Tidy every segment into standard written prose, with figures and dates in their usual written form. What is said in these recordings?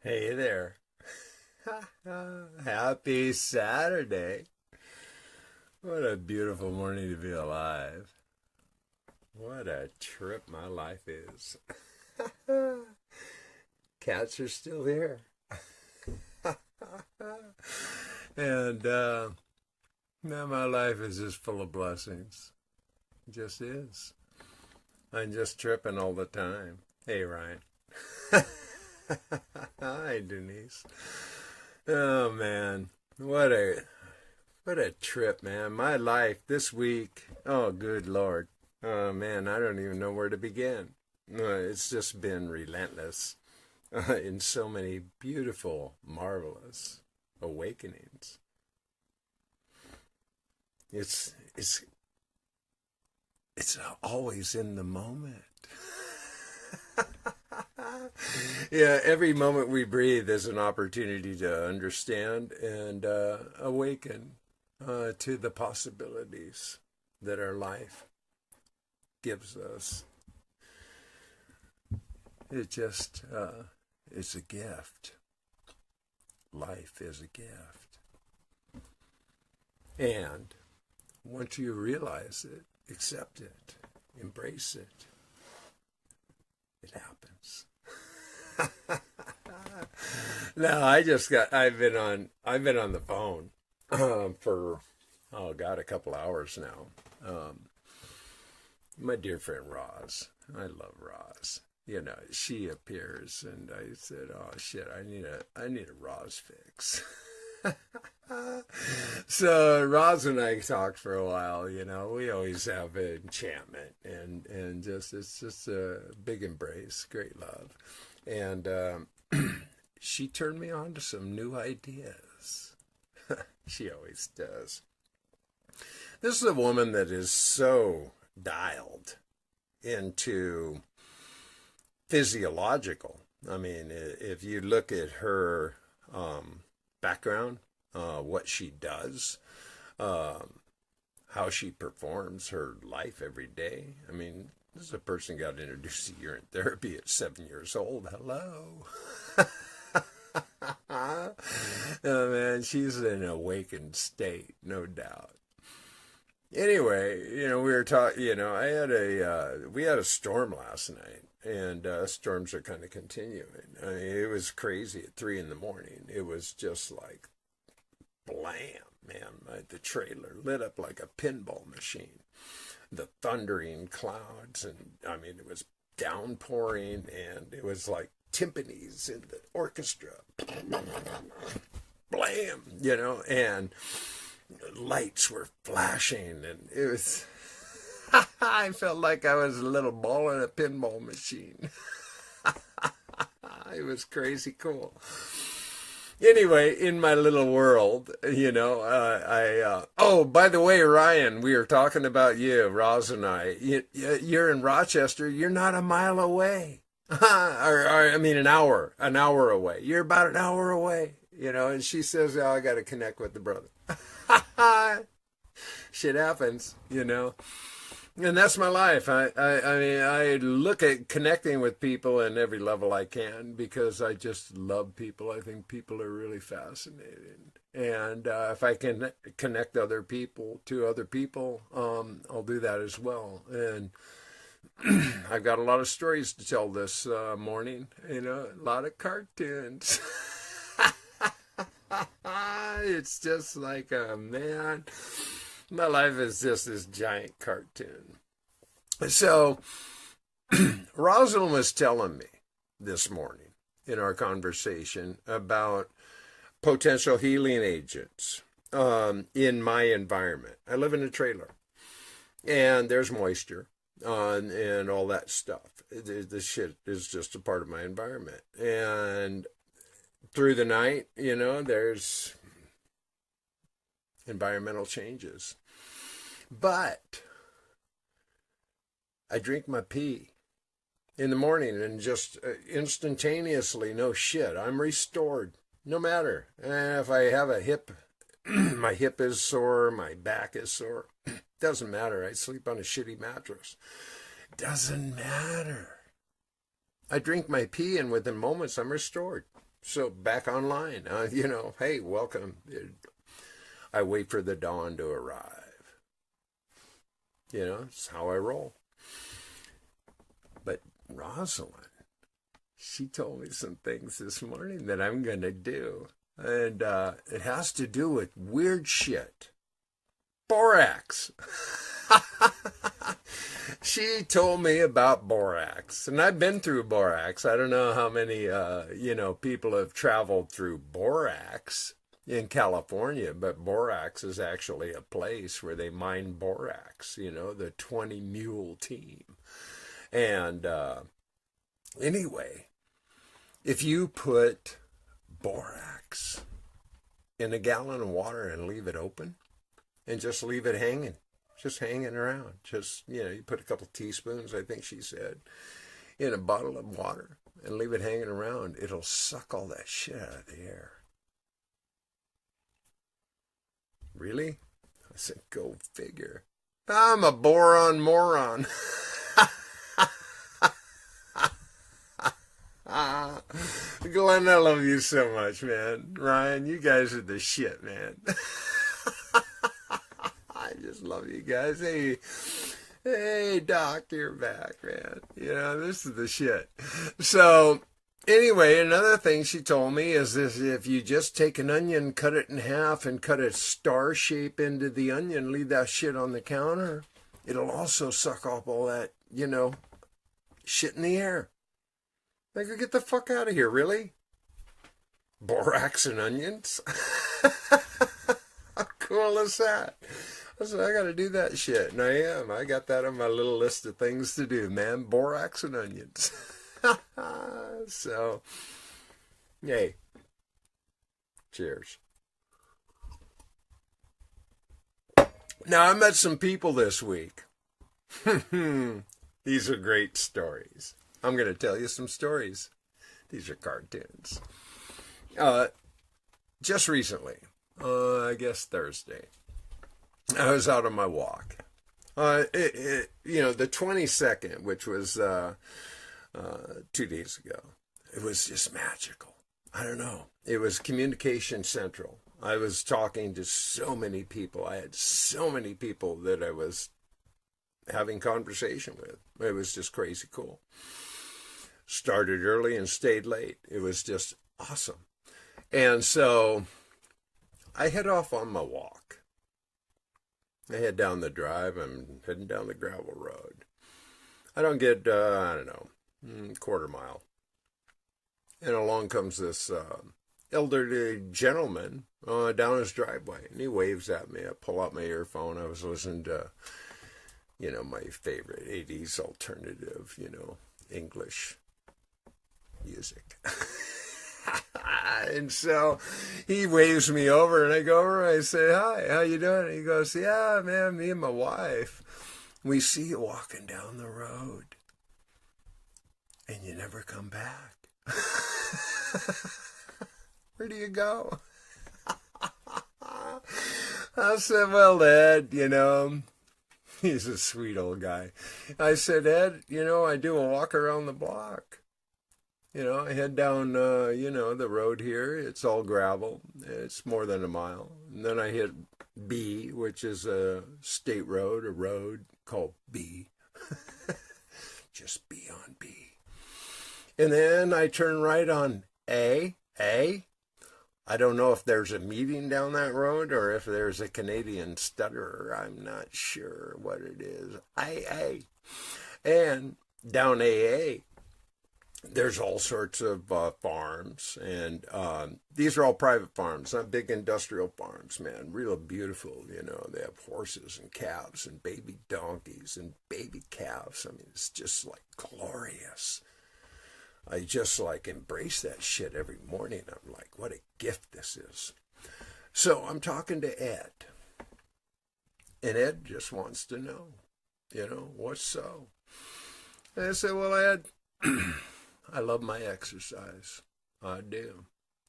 Hey there. Happy Saturday. What a beautiful morning to be alive. What a trip my life is. Cats are still here. And now my life is just full of blessings. It just is. I'm just tripping all the time. Hey, Ryan. Hi, Denise. Oh man, what a trip, man. My life this week. Oh, good Lord. Oh man, I don't even know where to begin. It's just been relentless in so many beautiful, marvelous awakenings. It's it's always in the moment. Yeah, every moment we breathe is an opportunity to understand and awaken to the possibilities that our life gives us. It just, it's a gift. Life is a gift. And once you realize it, accept it, embrace it, it happens. No, I've been on the phone for, oh God, a couple hours now. My dear friend Roz, I love Roz. You know, she appears and I said, oh shit, I need a Roz fix. So Roz and I talked for a while, you know, we always have enchantment and just, it's just a big embrace, great love. And she turned me on to some new ideas. She always does. This is a woman that is so dialed into physiological. I mean, if you look at her background, what she does, how she performs her life every day. I mean, this is a person got introduced to urine therapy at 7 years old. Hello. Oh man, she's in an awakened state, no doubt. Anyway, you know, we were talking, you know, we had a storm last night, and storms are kind of continuing. I mean, it was crazy at 3 in the morning. It was just like, blam, man, the trailer lit up like a pinball machine. The thundering clouds, and I mean, it was downpouring, and it was like timpanis in the orchestra. Blam, you know, and lights were flashing, and it was, I felt like I was a little ball in a pinball machine. It was crazy cool. Anyway, in my little world, you know, oh, by the way, Ryan, we were talking about you, Roz and I. You're in Rochester. You're not a mile away. I mean, an hour away. You're about an hour away, you know, and she says, oh, I got to connect with the brother. Shit happens, you know. And that's my life. I mean, I look at connecting with people in every level I can because I just love people. I think people are really fascinating. And if I can connect other people to other people, I'll do that as well. And I've got a lot of stories to tell this morning, you know, a lot of cartoons. It's just like, man, my life is just this giant cartoon. So, Rosalind was telling me this morning in our conversation about potential healing agents in my environment. I live in a trailer, and there's moisture and all that stuff. This shit is just a part of my environment. And through the night, you know, there's environmental changes. But I drink my pee in the morning and just instantaneously, no shit, I'm restored. No matter. And if I have a hip, my hip is sore, my back is sore. Doesn't matter. I sleep on a shitty mattress. Doesn't matter. I drink my pee and within moments I'm restored. So back online, hey, welcome. I wait for the dawn to arrive. It's how I roll. But Rosalind, she told me some things this morning that I'm going to do. And it has to do with weird shit. Borax. She told me about borax, and I've been through borax. I don't know how many, people have traveled through borax in California, but borax is actually a place where they mine borax, the 20 Mule team. And anyway, if you put borax in a gallon of water and leave it open and just leave it hanging, just hanging around. Just, you put a couple teaspoons, I think she said, in a bottle of water and leave it hanging around. It'll suck all that shit out of the air. Really? I said, go figure. I'm a boron moron. Glenn, I love you so much, man. Ryan, you guys are the shit, man. I just love you guys. Hey, Doc, you're back, man. This is the shit. So, anyway, another thing she told me is this: if you just take an onion, cut it in half, and cut a star shape into the onion, leave that shit on the counter, it'll also suck off all that, shit in the air. Like, get the fuck out of here, really? Borax and onions? How cool is that? I said, I got to do that shit. And I am. I got that on my little list of things to do, man. Borax and onions. So, yay. Cheers. Now, I met some people this week. These are great stories. I'm going to tell you some stories. These are cartoons. Just recently, I guess Thursday, I was out on my walk. The 22nd, which was 2 days ago, it was just magical. I don't know. It was Communication Central. I was talking to so many people. I had so many people that I was having conversation with. It was just crazy cool. Started early and stayed late. It was just awesome. And so I head off on my walk. I head down the drive. I'm heading down the gravel road. I don't get, quarter mile. And along comes this elderly gentleman down his driveway. And he waves at me. I pull out my earphone. I was listening to, my favorite 80s alternative, English music. And so he waves me over, and I go over and I say, hi, how you doing? And he goes, yeah, man, me and my wife, we see you walking down the road and you never come back. Where do you go? I said, well, Ed, he's a sweet old guy. I said, Ed, I do a walk around the block. I head down, the road here. It's all gravel. It's more than a mile. And then I hit B, which is a state road, a road called B. Just B on B. And then I turn right on A. I don't know if there's a meeting down that road or if there's a Canadian stutterer. I'm not sure what it is. AA. And down AA, there's all sorts of farms, and these are all private farms, not big industrial farms, man. Real beautiful, they have horses and calves and baby donkeys and baby calves. I mean, it's just like glorious. I just like embrace that shit every morning. I'm like, what a gift this is. So I'm talking to Ed, and Ed just wants to know, what's so? And I said, well, Ed, I love my exercise. I do.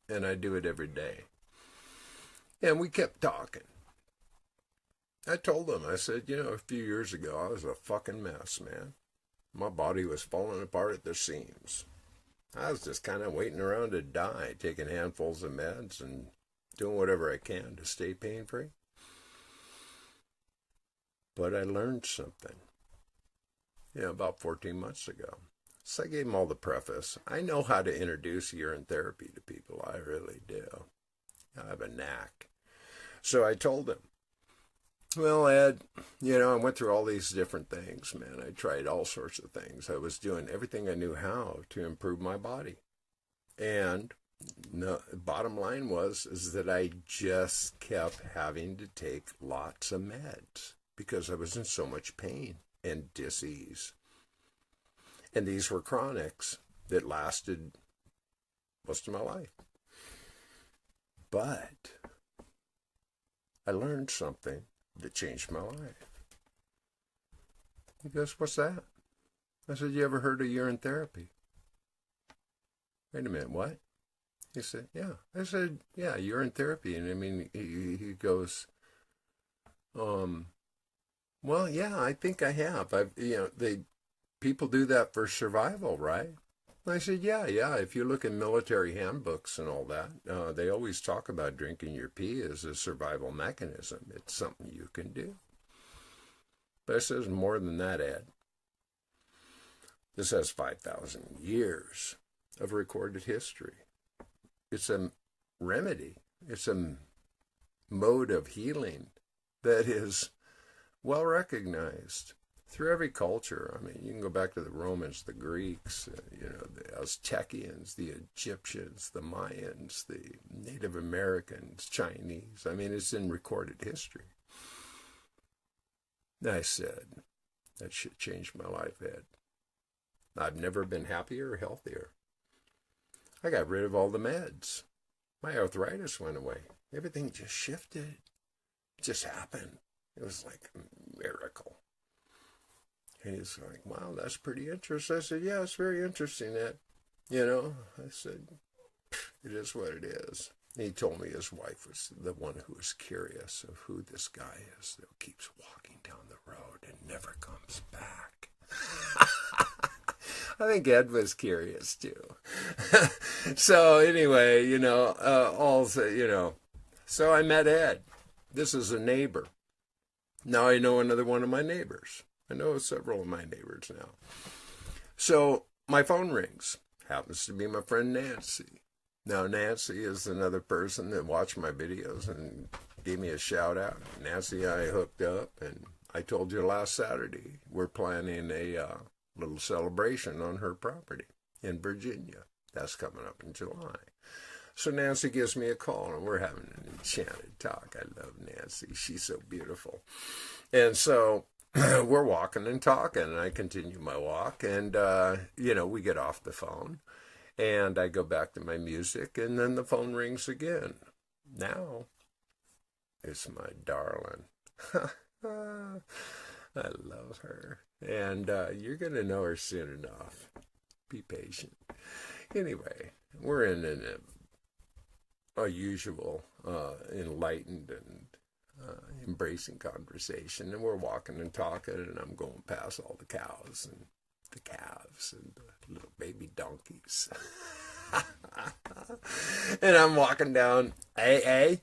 And I do it every day. And we kept talking. I told him, I said, a few years ago, I was a fucking mess, man. My body was falling apart at the seams. I was just kind of waiting around to die, taking handfuls of meds and doing whatever I can to stay pain-free. But I learned something, about 14 months ago. So I gave him all the preface. I know how to introduce urine therapy to people. I really do. I have a knack. So I told him, well, Ed, I went through all these different things, man. I tried all sorts of things. I was doing everything I knew how to improve my body. And the bottom line is that I just kept having to take lots of meds because I was in so much pain and disease. And these were chronics that lasted most of my life. But I learned something that changed my life. He goes, what's that? I said, you ever heard of urine therapy? Wait a minute, what? He said, yeah. I said, yeah, urine therapy. And I mean, he goes, well, yeah, I think I have. People do that for survival, right? I said, yeah. If you look in military handbooks and all that, they always talk about drinking your pee as a survival mechanism. It's something you can do. But it says more than that, Ed. This has 5,000 years of recorded history. It's a remedy. It's a mode of healing that is well recognized through every culture. I mean, you can go back to the Romans, the Greeks, the Aztecians, the Egyptians, the Mayans, the Native Americans, Chinese. I mean, it's in recorded history. I said, that shit changed my life, Ed. I've never been happier or healthier. I got rid of all the meds. My arthritis went away. Everything just shifted. It just happened. It was like a miracle. And he's like, wow, that's pretty interesting. I said, yeah, it's very interesting, Ed. I said, it is what it is. And he told me his wife was the one who was curious of who this guy is that keeps walking down the road and never comes back. I think Ed was curious too. So anyway, so I met Ed. This is a neighbor. Now I know another one of my neighbors. I know several of my neighbors now. So my phone rings. Happens to be my friend Nancy. Now Nancy is another person that watched my videos and gave me a shout out. Nancy and I hooked up, and I told you last Saturday we're planning a little celebration on her property in Virginia. That's coming up in July. So Nancy gives me a call, and we're having an enchanted talk. I love Nancy. She's so beautiful. And so we're walking and talking, and I continue my walk, and, we get off the phone, and I go back to my music, and then the phone rings again. Now, it's my darling. I love her. And you're going to know her soon enough. Be patient. Anyway, we're in a usual enlightened and embracing conversation, and we're walking and talking, and I'm going past all the cows and the calves and the little baby donkeys. And I'm walking down AA,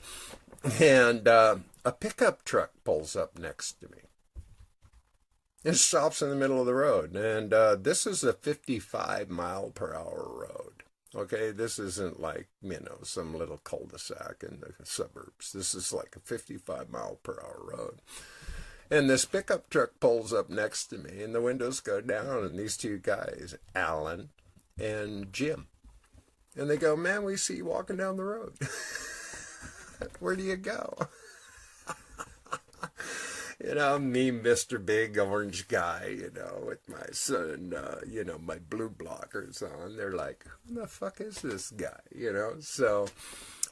and a pickup truck pulls up next to me. It stops in the middle of the road, and this is a 55-mile-per-hour road. Okay, this isn't like, some little cul-de-sac in the suburbs. This is like a 55-mile-per-hour road. And this pickup truck pulls up next to me, and the windows go down, and these two guys, Alan and Jim, and they go, man, we see you walking down the road. Where do you go? Me, Mr. Big Orange Guy, with my son, my blue blockers on. They're like, who the fuck is this guy? So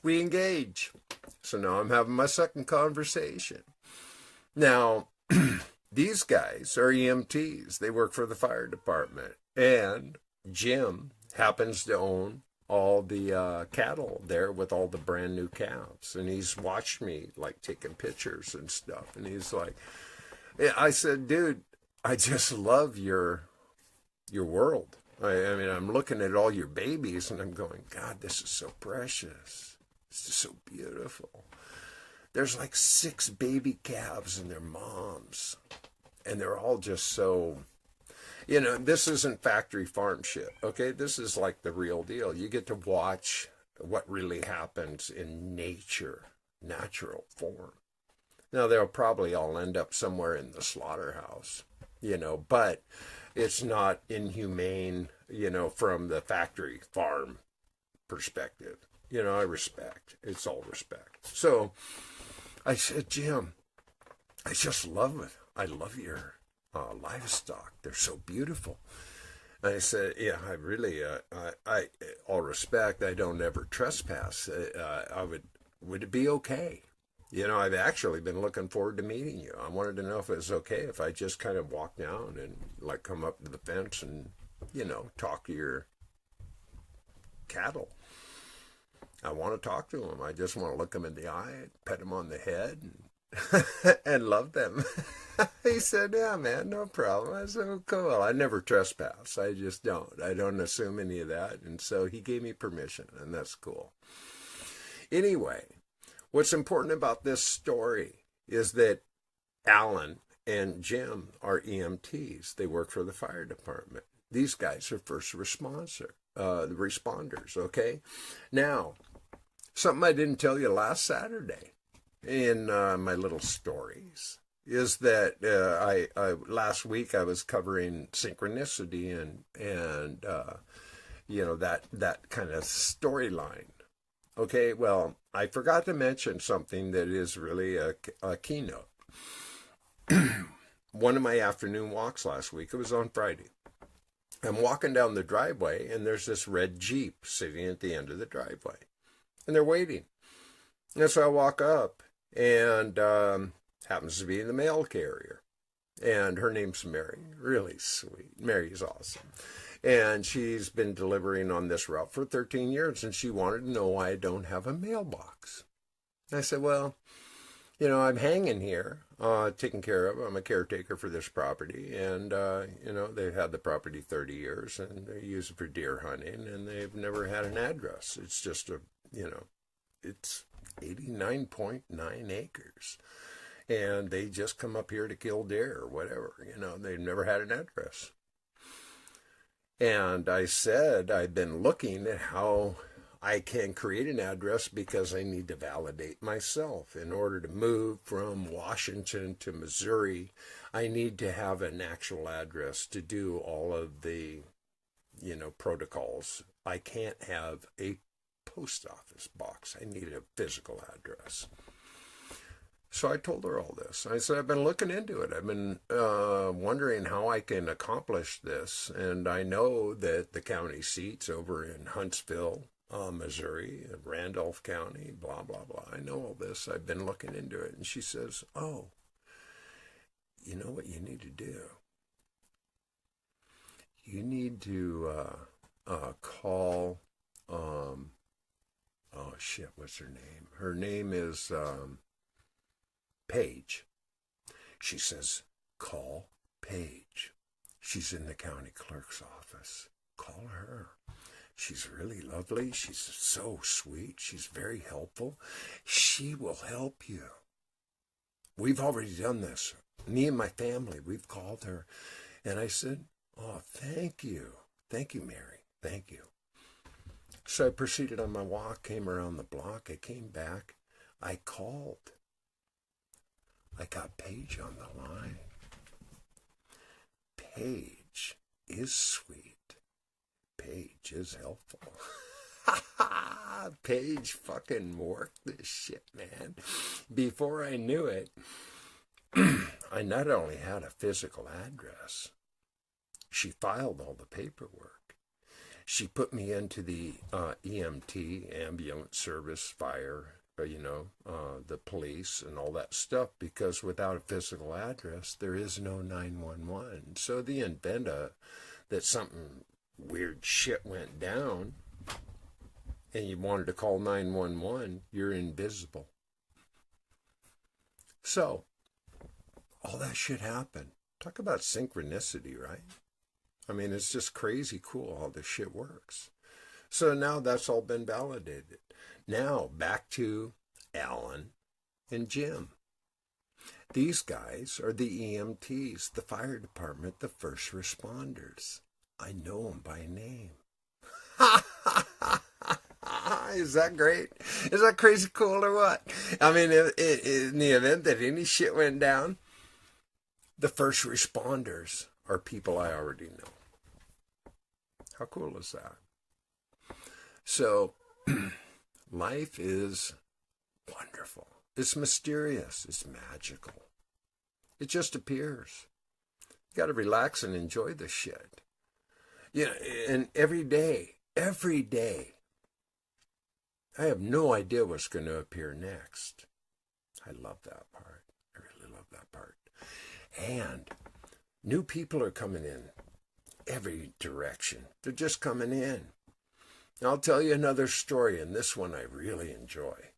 we engage. So now I'm having my second conversation. Now, these guys are EMTs. They work for the fire department. And Jim happens to own all the cattle there with all the brand new calves. And he's watched me, like, taking pictures and stuff. And he's like, I said, dude, I just love your world. I mean, I'm looking at all your babies and I'm going, God, this is so precious. This is so beautiful. There's like 6 baby calves and their moms. And they're all just so, this isn't factory farm shit, okay? This is like the real deal. You get to watch what really happens in nature, natural form. Now, they'll probably all end up somewhere in the slaughterhouse, but it's not inhumane, from the factory farm perspective. I respect. It's all respect. So I said, Jim, I just love it. I love your livestock. They're so beautiful. And I said, yeah, I really, I all respect, I don't ever trespass. Would it be okay? I've actually been looking forward to meeting you. I wanted to know if it was okay if I just kind of walk down and like come up to the fence and, talk to your cattle. I want to talk to them. I just want to look them in the eye, pet them on the head, and love them. He said, yeah, man, no problem. I said, oh, cool. I never trespass. I just don't. I don't assume any of that. And so he gave me permission, and that's cool. Anyway, what's important about this story is that Alan and Jim are EMTs. They work for the fire department. These guys are first responders, okay? Now, something I didn't tell you last Saturday in my little stories is that I last week I was covering synchronicity and that kind of storyline. Okay, well, I forgot to mention something that is really a keynote. One of my afternoon walks last week, it was on Friday. I'm walking down the driveway and there's this red Jeep sitting at the end of the driveway. And they're waiting. And so I walk up and happens to be the mail carrier. And her name's Mary. Really sweet. Mary's awesome. And she's been delivering on this route for 13 years. And she wanted to know why I don't have a mailbox. And I said, well, I'm hanging here, taken care of. I'm a caretaker for this property. And, they've had the property 30 years. And they use it for deer hunting. And they've never had an address. It's just it's 89.9 acres. And they just come up here to kill deer or whatever. They've never had an address. And I said, I've been looking at how I can create an address because I need to validate myself. In order to move from Washington to Missouri, I need to have an actual address to do all of the, protocols. I can't have a post office box. I need a physical address. So I told her all this. I said, I've been looking into it. I've been wondering how I can accomplish this. And I know that the county seats over in Huntsville, Missouri, Randolph County, blah, blah, blah. I know all this. I've been looking into it. And she says, oh, you know what you need to do? You need to call, what's her name? Her name is Paige. She says, call Paige. She's in the county clerk's office. Call her. She's really lovely. She's so sweet. She's very helpful. She will help you. We've already done this. Me and my family, we've called her. And I said, oh, thank you. Thank you, Mary. Thank you. So I proceeded on my walk, came around the block. I came back. I called. I got Paige on the line. Paige is sweet. Paige is helpful. Paige fucking worked this shit, man. Before I knew it, I not only had a physical address, she filed all the paperwork. She put me into the EMT, ambulance service, fire, the police and all that stuff, because without a physical address, there is no 911. So the event that something weird shit went down and you wanted to call 911, you're invisible. So all that shit happened. Talk about synchronicity, right? I mean, it's just crazy cool how this shit works. So now that's all been validated. Now back to Alan and Jim. These guys are the EMTs, the fire department, the first responders. I know them by name. Is that great? Is that crazy cool or what? I mean, in the event that any shit went down, the first responders are people I already know. How cool is that? So, life is wonderful. It's mysterious. It's magical. It just appears. You got to relax and enjoy the shit. You know, and every day, I have no idea what's going to appear next. I love that part. I really love that part. And new people are coming in every direction. They're just coming in. I'll tell you another story, and this one I really enjoy.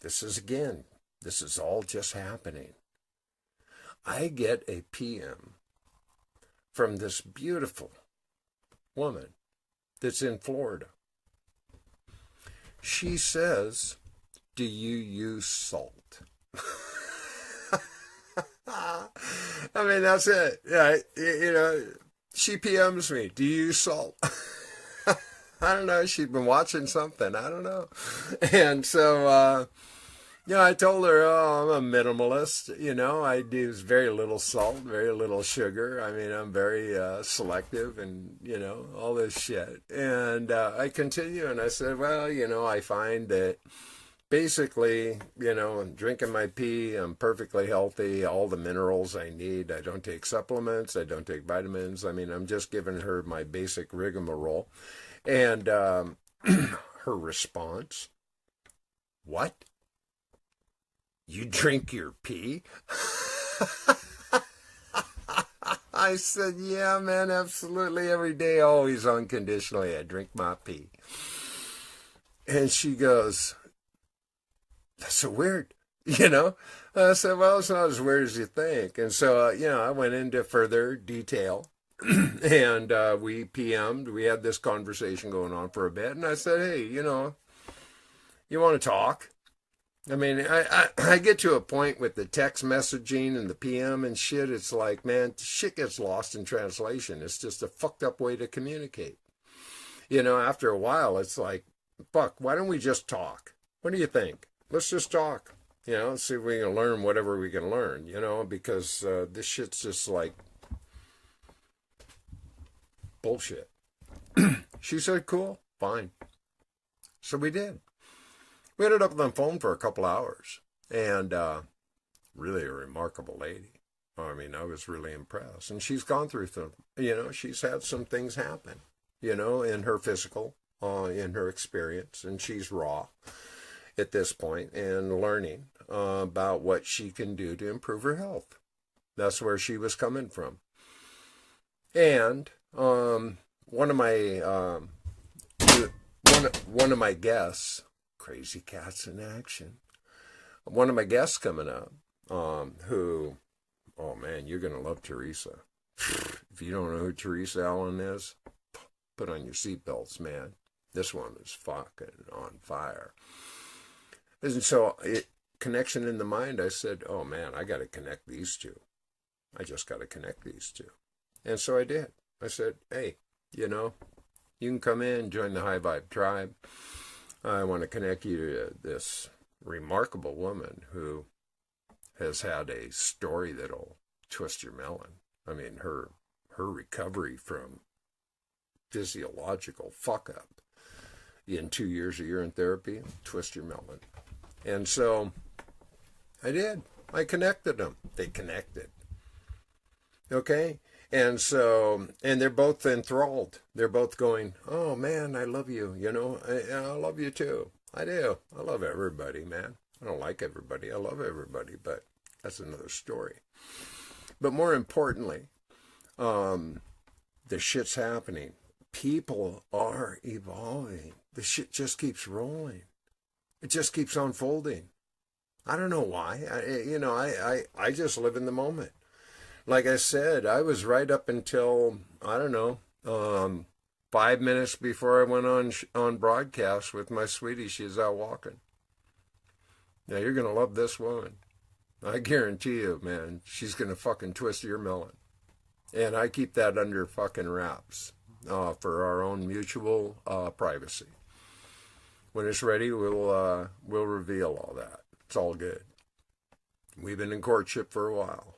This is all just happening. I get a PM from this beautiful woman that's in Florida. She says, "Do you use salt?" I mean, that's it. Yeah, you know, she PMs me, "Do you use salt?" I don't know. She'd been watching something. I don't know. And so, I told her, oh, I'm a minimalist. You know, I use very little salt, very little sugar. I mean, I'm very selective and, all this shit. And I continue and I said, well, I find that basically, drinking my pee, I'm perfectly healthy, all the minerals I need. I don't take supplements. I don't take vitamins. I mean, I'm just giving her my basic rigmarole. And her response, "What? You drink your pee?" I said, "Yeah, man, absolutely. Every day, always unconditionally, I drink my pee." And she goes, "That's so weird." I said, well, it's not as weird as you think. And so, I went into further detail. And we PM'd. We had this conversation going on for a bit. And I said, hey, you want to talk? I mean, I get to a point with the text messaging and the PM and shit. It's like, man, shit gets lost in translation. It's just a fucked up way to communicate. After a while, it's like, fuck, why don't we just talk? What do you think? Let's just talk. See if we can learn whatever we can learn, because this shit's just like bullshit. She said, cool, fine. So we did. We ended up on the phone for a couple hours, and really a remarkable lady. I mean, I was really impressed. And she's gone through some, she's had some things happen, in her physical, in her experience, and she's raw at this point and learning about what she can do to improve her health. That's where she was coming from. And one of my guests, crazy cats in action. One of my guests coming up, who, oh man, you're gonna love Teresa. If you don't know who Teresa Allen is, put on your seatbelts, man. This one is fucking on fire. And so, connection in the mind, I said, oh man, I got to connect these two. I just got to connect these two. And so I did. I said, hey, you can come in, join the High Vibe Tribe. I want to connect you to this remarkable woman who has had a story that'll twist your melon. I mean, her recovery from physiological fuck up in 2 years, a year in therapy, twist your melon. And so I did. I connected them. They connected. Okay? And so, and they're both enthralled. They're both going, oh man, I love you. I love you too. I do. I love everybody, man. I don't like everybody. I love everybody, but that's another story. But more importantly, the shit's happening. People are evolving. The shit just keeps rolling. It just keeps unfolding. I don't know why. I just live in the moment. like I said, I was right up until, I don't know, 5 minutes before I went on broadcast with my sweetie. She's out walking. Now, you're going to love this woman. I guarantee you, man, she's going to fucking twist your melon. And I keep that under fucking wraps for our own mutual privacy. When it's ready, we'll reveal all that. It's all good. We've been in courtship for a while.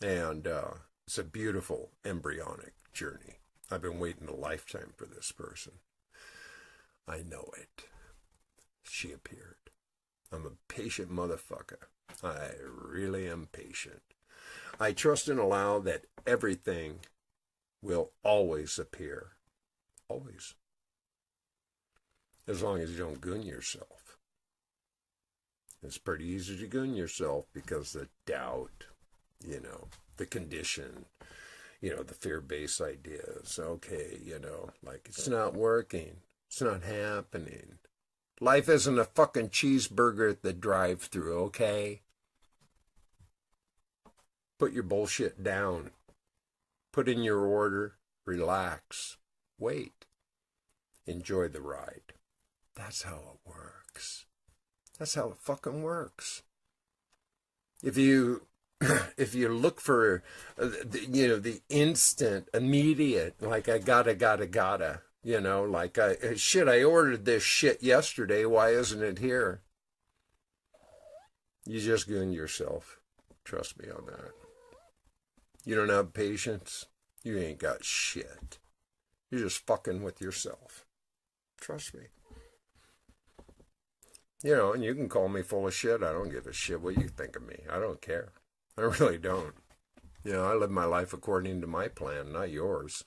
And it's a beautiful embryonic journey. I've been waiting a lifetime for this person. I know it. She appeared. I'm a patient motherfucker. I really am patient. I trust and allow that everything will always appear. Always. As long as you don't goon yourself. It's pretty easy to goon yourself because the doubt, the condition, the fear-based ideas. Okay, like it's not working. It's not happening. Life isn't a fucking cheeseburger at the drive-thru, okay? Put your bullshit down. Put in your order. Relax. Wait. Enjoy the ride. That's how it works. That's how it fucking works. If you look for, the instant, immediate, like I gotta, like I ordered this shit yesterday, why isn't it here? You just gooned yourself. Trust me on that. You don't have patience, you ain't got shit. You're just fucking with yourself. Trust me. And you can call me full of shit. I don't give a shit what you think of me. I don't care. I really don't. I live my life according to my plan, not yours.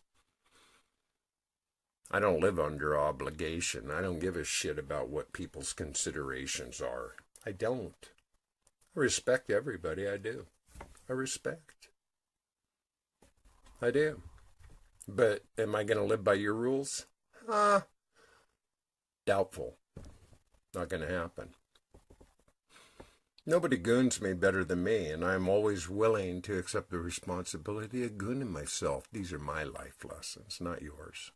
I don't live under obligation. I don't give a shit about what people's considerations are. I don't. I respect everybody. I do. I respect. I do. But am I going to live by your rules? Doubtful. Not going to happen. Nobody goons me better than me, and I'm always willing to accept the responsibility of gooning myself. These are my life lessons, not yours.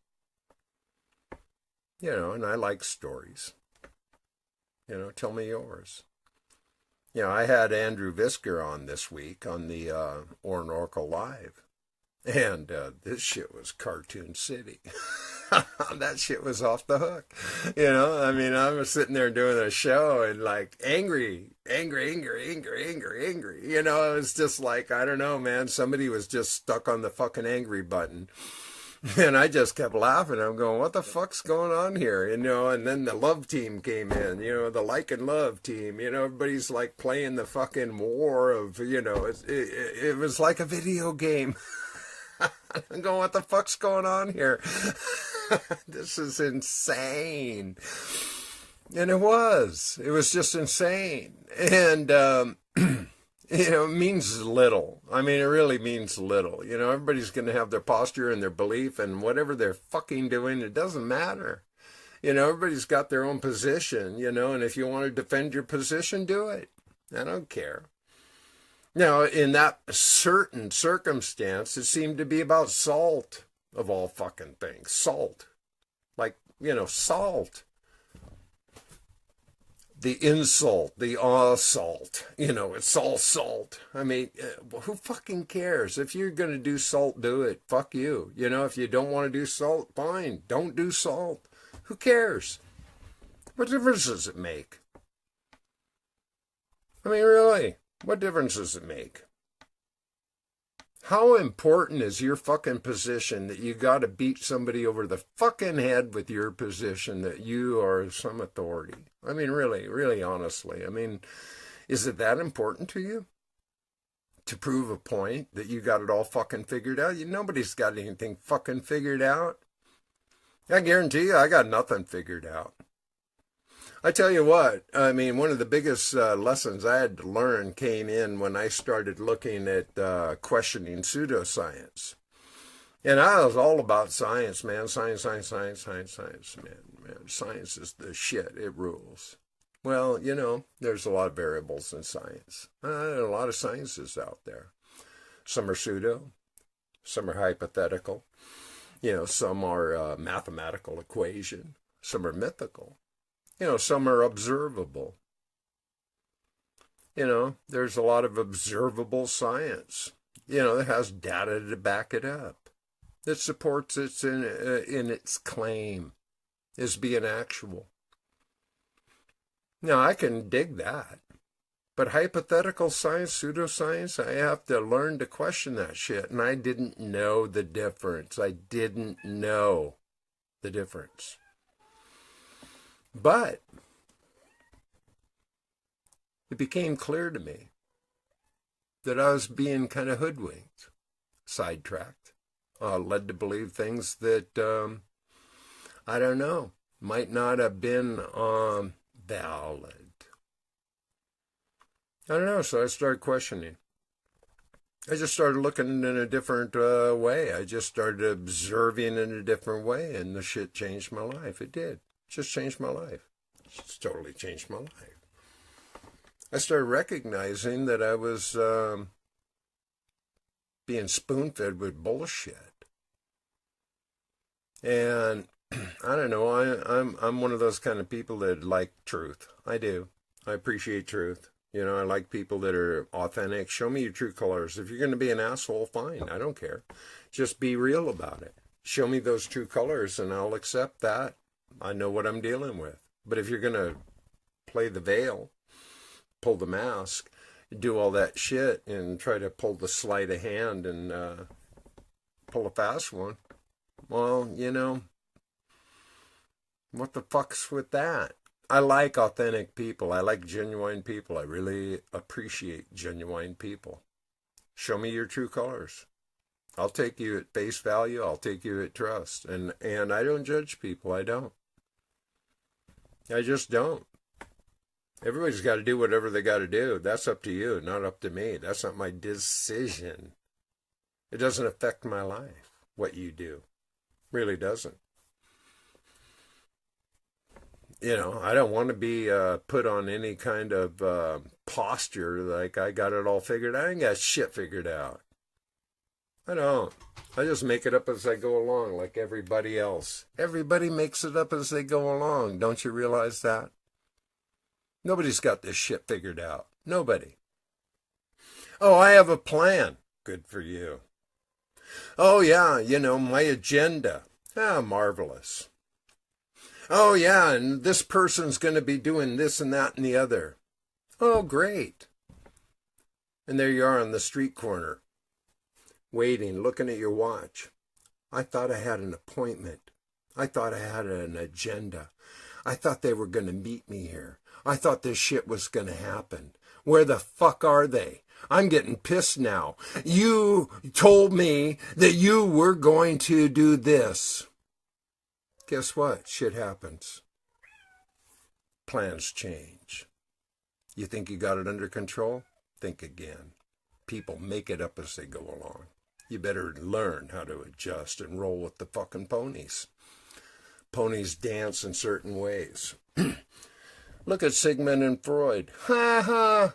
And I like stories. Tell me yours. I had Andrew Visker on this week on the Oracle Live. And this shit was Cartoon City. That shit was off the hook. I was sitting there doing a show and like angry. It was just like, I don't know, man. Somebody was just stuck on the fucking angry button. And I just kept laughing. I'm going, what the fuck's going on here? And then the love team came in, the like and love team. Everybody's like playing the fucking war of, it was like a video game. I'm going, what the fuck's going on here? This is insane. And it was just insane. And, it means little. I mean, it really means little. Everybody's going to have their posture and their belief and whatever they're fucking doing, it doesn't matter. Everybody's got their own position, and if you want to defend your position, do it. I don't care. Now, in that certain circumstance, it seemed to be about salt, of all fucking things. Salt. Like, salt. The insult, the assault, it's all salt. I mean, who fucking cares? If you're going to do salt, do it. Fuck you. If you don't want to do salt, fine. Don't do salt. Who cares? What difference does it make? I mean, really, what difference does it make? How important is your fucking position that you got to beat somebody over the fucking head with your position that you are some authority? I mean, really, really honestly. I mean, is it that important to you? To prove a point that you got it all fucking figured out? Nobody's got anything fucking figured out. I guarantee you I got nothing figured out. I tell you what, I mean, one of the biggest lessons I had to learn came in when I started looking at questioning pseudoscience. And I was all about science, man. Science, man. Science is the shit. It rules. Well, there's a lot of variables in science. A lot of sciences out there. Some are pseudo, some are hypothetical. Some are a mathematical equation. Some are mythical. Some are observable. There's a lot of observable science, that has data to back it up, that supports it in its claim as being actual. Now, I can dig that. But hypothetical science, pseudoscience, I have to learn to question that shit. And I didn't know the difference. I didn't know the difference. But it became clear to me that I was being kind of hoodwinked, sidetracked, led to believe things that, I don't know, might not have been valid. I don't know, so I started questioning. I just started looking in a different way. I just started observing in a different way, and the shit changed my life. It did. It just changed my life. It just totally changed my life. I started recognizing that I was being spoon-fed with bullshit. And I don't know, I'm one of those kind of people that like truth. I do. I appreciate truth. I like people that are authentic. Show me your true colors. If you're going to be an asshole, fine. I don't care. Just be real about it. Show me those true colors and I'll accept that. I know what I'm dealing with. But if you're going to play the veil, pull the mask, do all that shit and try to pull the sleight of hand and pull a fast one, well, what the fuck's with that? I like authentic people. I like genuine people. I really appreciate genuine people. Show me your true colors. I'll take you at face value. I'll take you at trust. And I don't judge people. I don't. I just don't. Everybody's got to do whatever they got to do. That's up to you, not up to me. That's not my decision. It doesn't affect my life, what you do. Really doesn't. I don't want to be put on any kind of posture like I got it all figured out. I ain't got shit figured out. I don't. I just make it up as I go along like everybody else. Everybody makes it up as they go along. Don't you realize that? Nobody's got this shit figured out. Nobody. Oh, I have a plan. Good for you. Oh, yeah, my agenda. Ah, marvelous. Oh, yeah, and this person's going to be doing this and that and the other. Oh, great. And there you are on the street corner, waiting, looking at your watch. I thought I had an appointment. I thought I had an agenda. I thought they were going to meet me here. I thought this shit was going to happen. Where the fuck are they? I'm getting pissed now. You told me that you were going to do this. Guess what? Shit happens. Plans change. You think you got it under control? Think again. People make it up as they go along. You better learn how to adjust and roll with the fucking ponies. Ponies dance in certain ways. Look at Sigmund and Freud. Ha ha.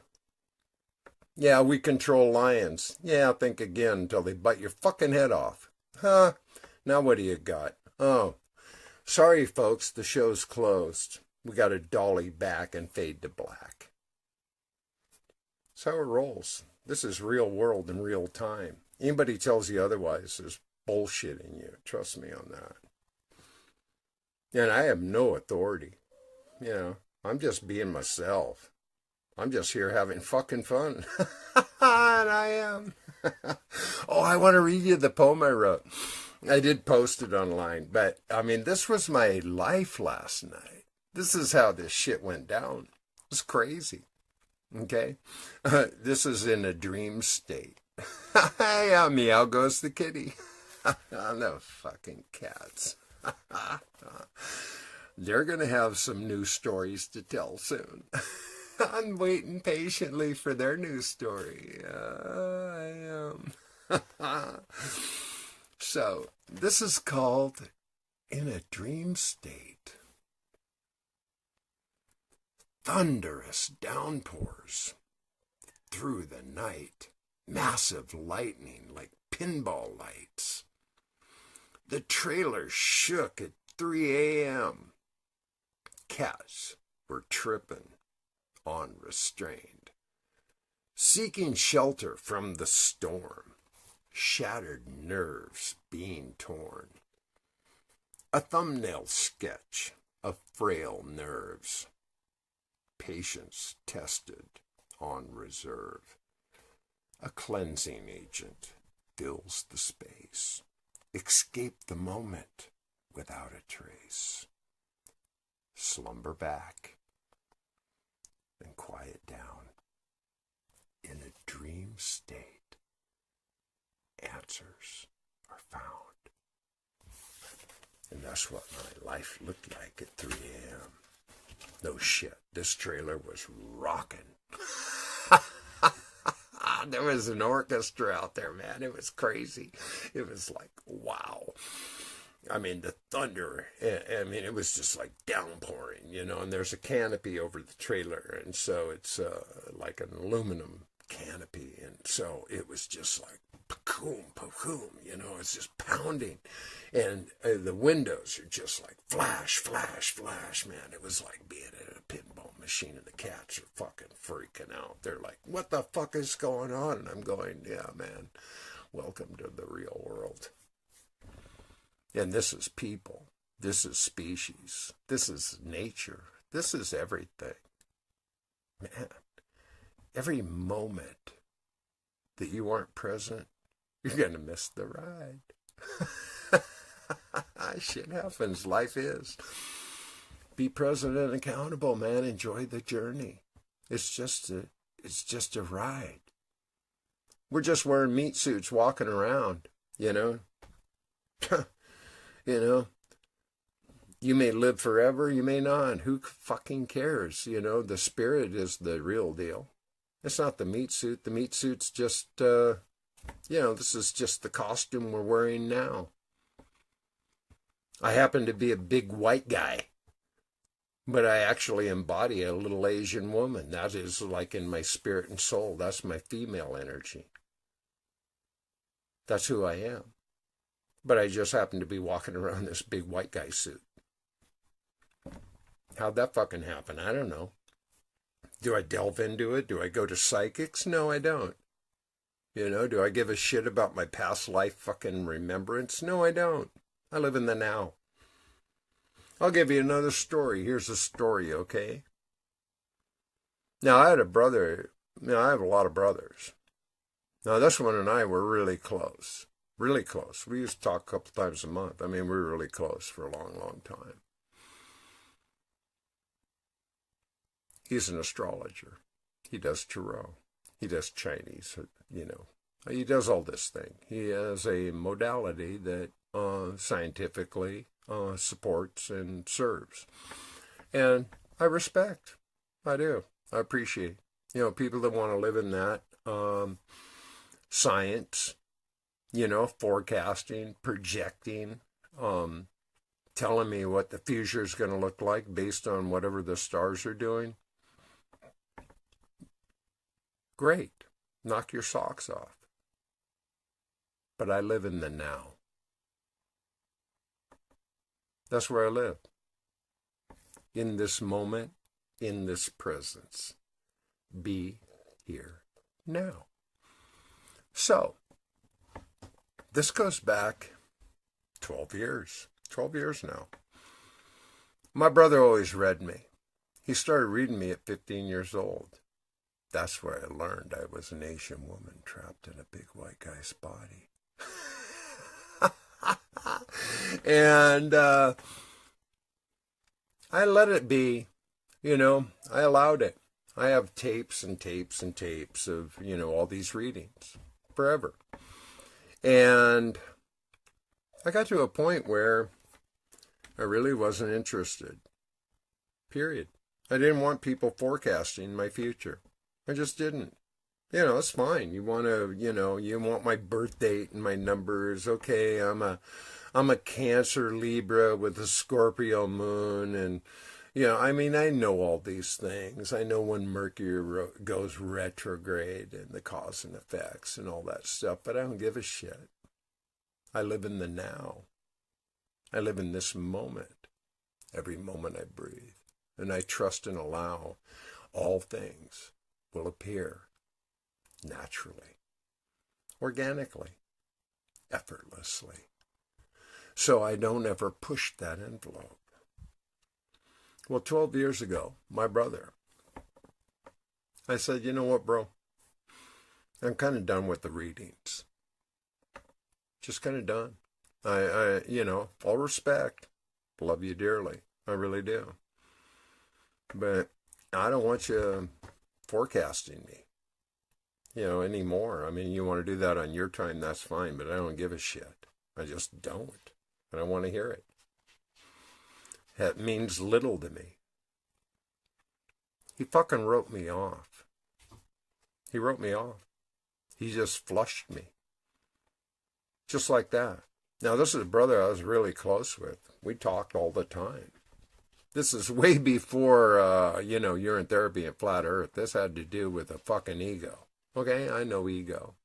Yeah, we control lions. Yeah, think again until they bite your fucking head off. Huh? Now what do you got? Oh. Sorry, folks, the show's closed. We got to dolly back and fade to black. That's how it rolls. This is real world in real time. Anybody tells you otherwise is bullshitting you. Trust me on that. And I have no authority. I'm just being myself. I'm just here having fucking fun. And I am. Oh, I want to read you the poem I wrote. I did post it online, but this was my life last night. This is how this shit went down. It's crazy. Okay? This is in a dream state. Yeah, meow goes the kitty. No fucking cats. They're going to have some new stories to tell soon. I'm waiting patiently for their new story. I am. So, this is called In a Dream State. Thunderous downpours through the night massive lightning like pinball lights. The trailer shook at 3 a.m. Cats were tripping, unrestrained, seeking shelter from the storm, shattered nerves being torn. A thumbnail sketch of frail nerves, patience tested on reserve. A cleansing agent fills the space. Escape the moment without a trace. Slumber back and quiet down. In a dream state, answers are found. And that's what my life looked like at 3 a.m. No shit, this trailer was rocking. There was an orchestra out there, man. It was crazy. It was like, wow. I mean, the thunder, I mean, it was just like downpouring, you know, and there's a canopy over the trailer. And so it's like an aluminum canopy. And so it was just like, pa-coom, pa-coom, you know, it's just pounding. And the windows are just like flash, flash, flash, man. It was like being in a pinball machine, and the cats are fucking freaking out. They're like, what the fuck is going on? And I'm going, yeah, man, welcome to the real world. And this is people. This is species. This is nature. This is everything. Man, every moment that you aren't present, you're going to miss the ride. Shit happens. Life is. Be present and accountable, man. Enjoy the journey. It's just a ride. We're just wearing meat suits walking around, you know. You know, you may live forever, you may not. Who fucking cares? You know, the spirit is the real deal. It's not the meat suit. The meat suit's just, you know, this is just the costume we're wearing now. I happen to be a big white guy, but I actually embody a little Asian woman. That is like in my spirit and soul. That's my female energy. That's who I am. But I just happen to be walking around this big white guy suit. How'd that fucking happen? I don't know. Do I delve into it? Do I go to psychics? No, I don't. You know, do I give a shit about my past life fucking remembrance? No, I don't. I live in the now. I'll give you another story. Here's a story, okay? Now, I had a brother. You know, I have a lot of brothers. Now, this one and I were really close. Really close. We used to talk a couple times a month. I mean, we were really close for a long, long time. He's an astrologer. He does tarot. He does Chinese, you know. He does all this thing. He has a modality that scientifically supports and serves. And I respect. I do. I appreciate. You know, people that want to live in that science, you know, forecasting, projecting, telling me what the future is going to look like based on whatever the stars are doing. Great. Knock your socks off. But I live in the now. That's where I live. In this moment, in this presence. Be here now. So, this goes back 12 years. 12 years now. My brother always read me. He started reading me at 15 years old. That's where I learned I was an Asian woman trapped in a big white guy's body. And I let it be, you know, I allowed it. I have tapes and tapes and tapes of, you know, all these readings forever. And I got to a point where I really wasn't interested. Period. I didn't want people forecasting my future. I just didn't. You know, it's fine. You want to, you know, you want my birth date and my numbers. Okay, I'm a Cancer Libra with a Scorpio moon, and I mean, I know all these things. I know when Mercury goes retrograde and the cause and effects and all that stuff, but I don't give a shit. I live in the now. I live in this moment, every moment I breathe. And I trust and allow all things will appear naturally, organically, effortlessly. So I don't ever push that envelope. Well, 12 years ago, my brother, I said, you know what, bro? I'm kind of done with the readings. Just kind of done. All respect, love you dearly. I really do. But I don't want you forecasting me, anymore. I mean, you want to do that on your time, that's fine, but I don't give a shit. I just don't. I don't want to hear it. That means little to me. He fucking wrote me off. He wrote me off. He just flushed me. Just like that. Now, this is a brother I was really close with. We talked all the time. This is way before, urine therapy and flat earth. This had to do with a fucking ego. Okay, I know ego.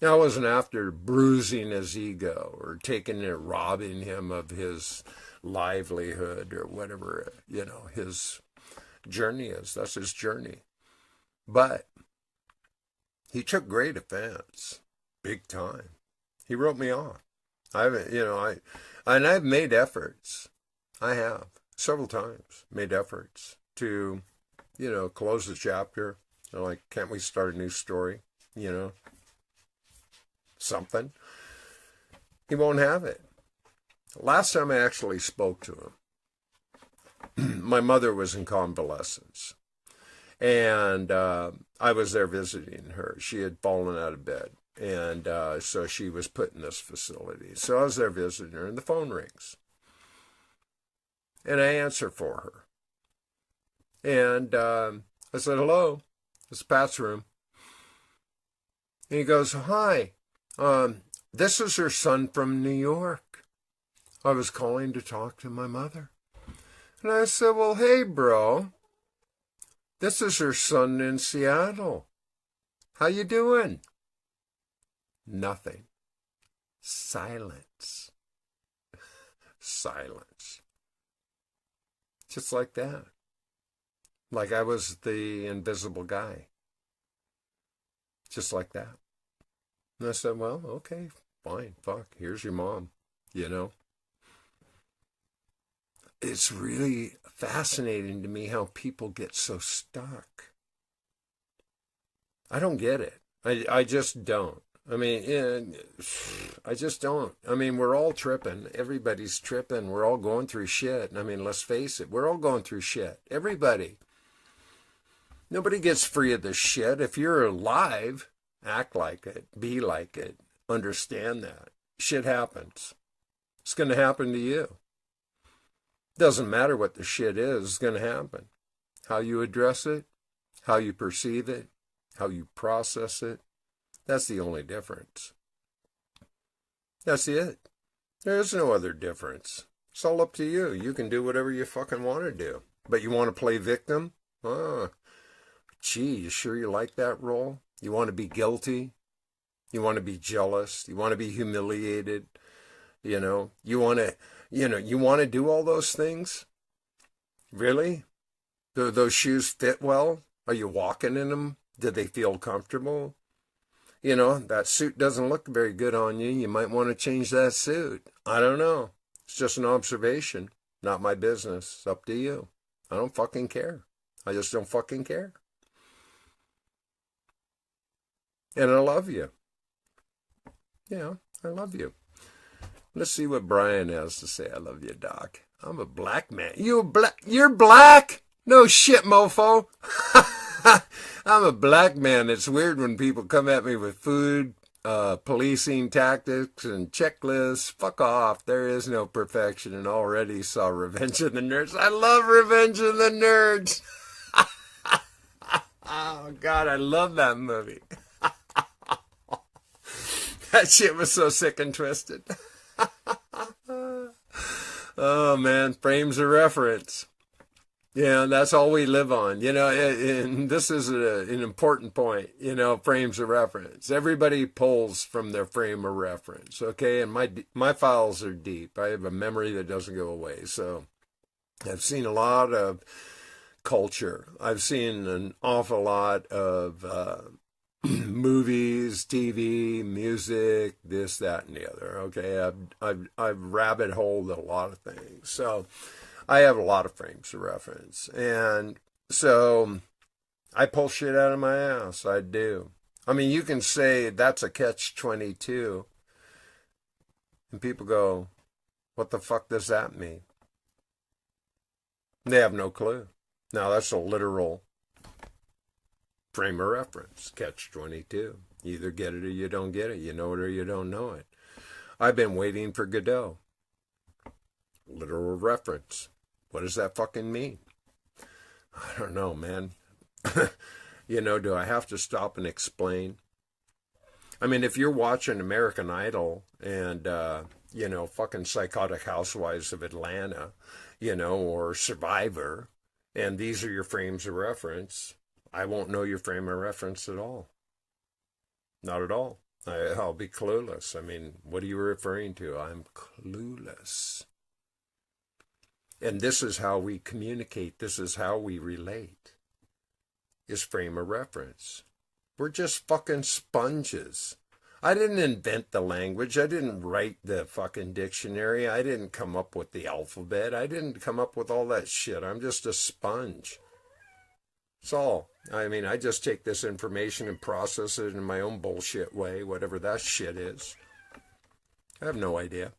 Now, I wasn't after bruising his ego or taking it, robbing him of his livelihood or whatever, his journey is. That's his journey. But he took great offense, big time. He wrote me off. I've made efforts. I have several times made efforts to, close the chapter. Like, can't we start a new story? Something. He won't have it. Last time I actually spoke to him, my mother was in convalescence. And I was there visiting her. She had fallen out of bed. And so she was put in this facility. So I was there visiting her, and the phone rings. And I answer for her. And I said, hello, it's Pat's room. And he goes, hi, this is her son from New York. I was calling to talk to my mother. And I said, well, hey, bro, this is her son in Seattle. How you doing? Nothing. Silence. Silence. Just like that. Like I was the invisible guy. Just like that. And I said, well, okay, fine, fuck, here's your mom, It's really fascinating to me how people get so stuck. I don't get it. I just don't. I mean, I just don't. I mean, we're all tripping. Everybody's tripping. We're all going through shit. I mean, let's face it. We're all going through shit. Everybody. Nobody gets free of this shit. If you're alive, act like it. Be like it. Understand that. Shit happens. It's going to happen to you. Doesn't matter what the shit is. It's going to happen. How you address it, how you perceive it, how you process it. That's the only difference. That's it. There is no other difference. It's all up to you. You can do whatever you fucking want to do. But you want to play victim? Gee, you sure you like that role? You want to be guilty? You want to be jealous? You want to be humiliated? You want to do all those things? Really? Do those shoes fit well? Are you walking in them? Do they feel comfortable? That suit doesn't look very good on you. You might want to change that suit. I don't know. It's just an observation. Not my business. It's up to you. I don't fucking care. I just don't fucking care. And I love you. Yeah, I love you. Let's see what Brian has to say. I love you, Doc. I'm a black man. You're black? No shit, mofo. I'm a black man. It's weird when people come at me with food, policing tactics and checklists. Fuck off. There is no perfection, and already saw Revenge of the Nerds. I love Revenge of the Nerds. Oh, God, I love that movie. That shit was so sick and twisted. Oh, man, frames of reference. Yeah, that's all we live on. And this is an important point, frames of reference. Everybody pulls from their frame of reference, okay? And my files are deep. I have a memory that doesn't go away. So I've seen a lot of culture. I've seen an awful lot of movies, TV, music, this, that, and the other, okay? I've rabbit holed a lot of things. So I have a lot of frames of reference. And so I pull shit out of my ass. I do. I mean, you can say that's a catch-22. And people go, what the fuck does that mean? They have no clue. Now, that's a literal frame of reference, catch-22. You either get it or you don't get it. You know it or you don't know it. I've been waiting for Godot. Literal reference. What does that fucking mean? I don't know, man. Do I have to stop and explain? I mean, if you're watching American Idol and, fucking Psychotic Housewives of Atlanta, or Survivor, and these are your frames of reference, I won't know your frame of reference at all. Not at all. I'll be clueless. I mean, what are you referring to? I'm clueless. And this is how we communicate. This is how we relate. Is frame of reference. We're just fucking sponges. I didn't invent the language. I didn't write the fucking dictionary. I didn't come up with the alphabet. I didn't come up with all that shit. I'm just a sponge. That's all. I mean, I just take this information and process it in my own bullshit way, whatever that shit is. I have no idea.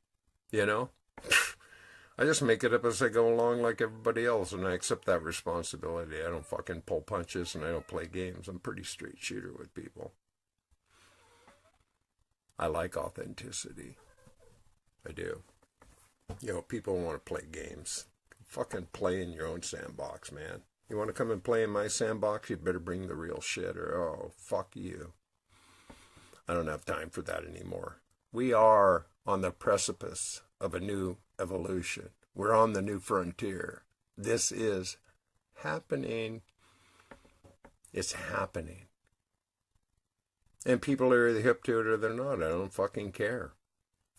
I just make it up as I go along like everybody else, and I accept that responsibility. I don't fucking pull punches, and I don't play games. I'm a pretty straight shooter with people. I like authenticity. I do. People want to play games. Fucking play in your own sandbox, man. You want to come and play in my sandbox? You better bring the real shit, or oh, fuck you. I don't have time for that anymore. We are on the precipice of a new evolution. We're on the new frontier. This is happening. It's happening. And people are either hip to it or they're not. I don't fucking care.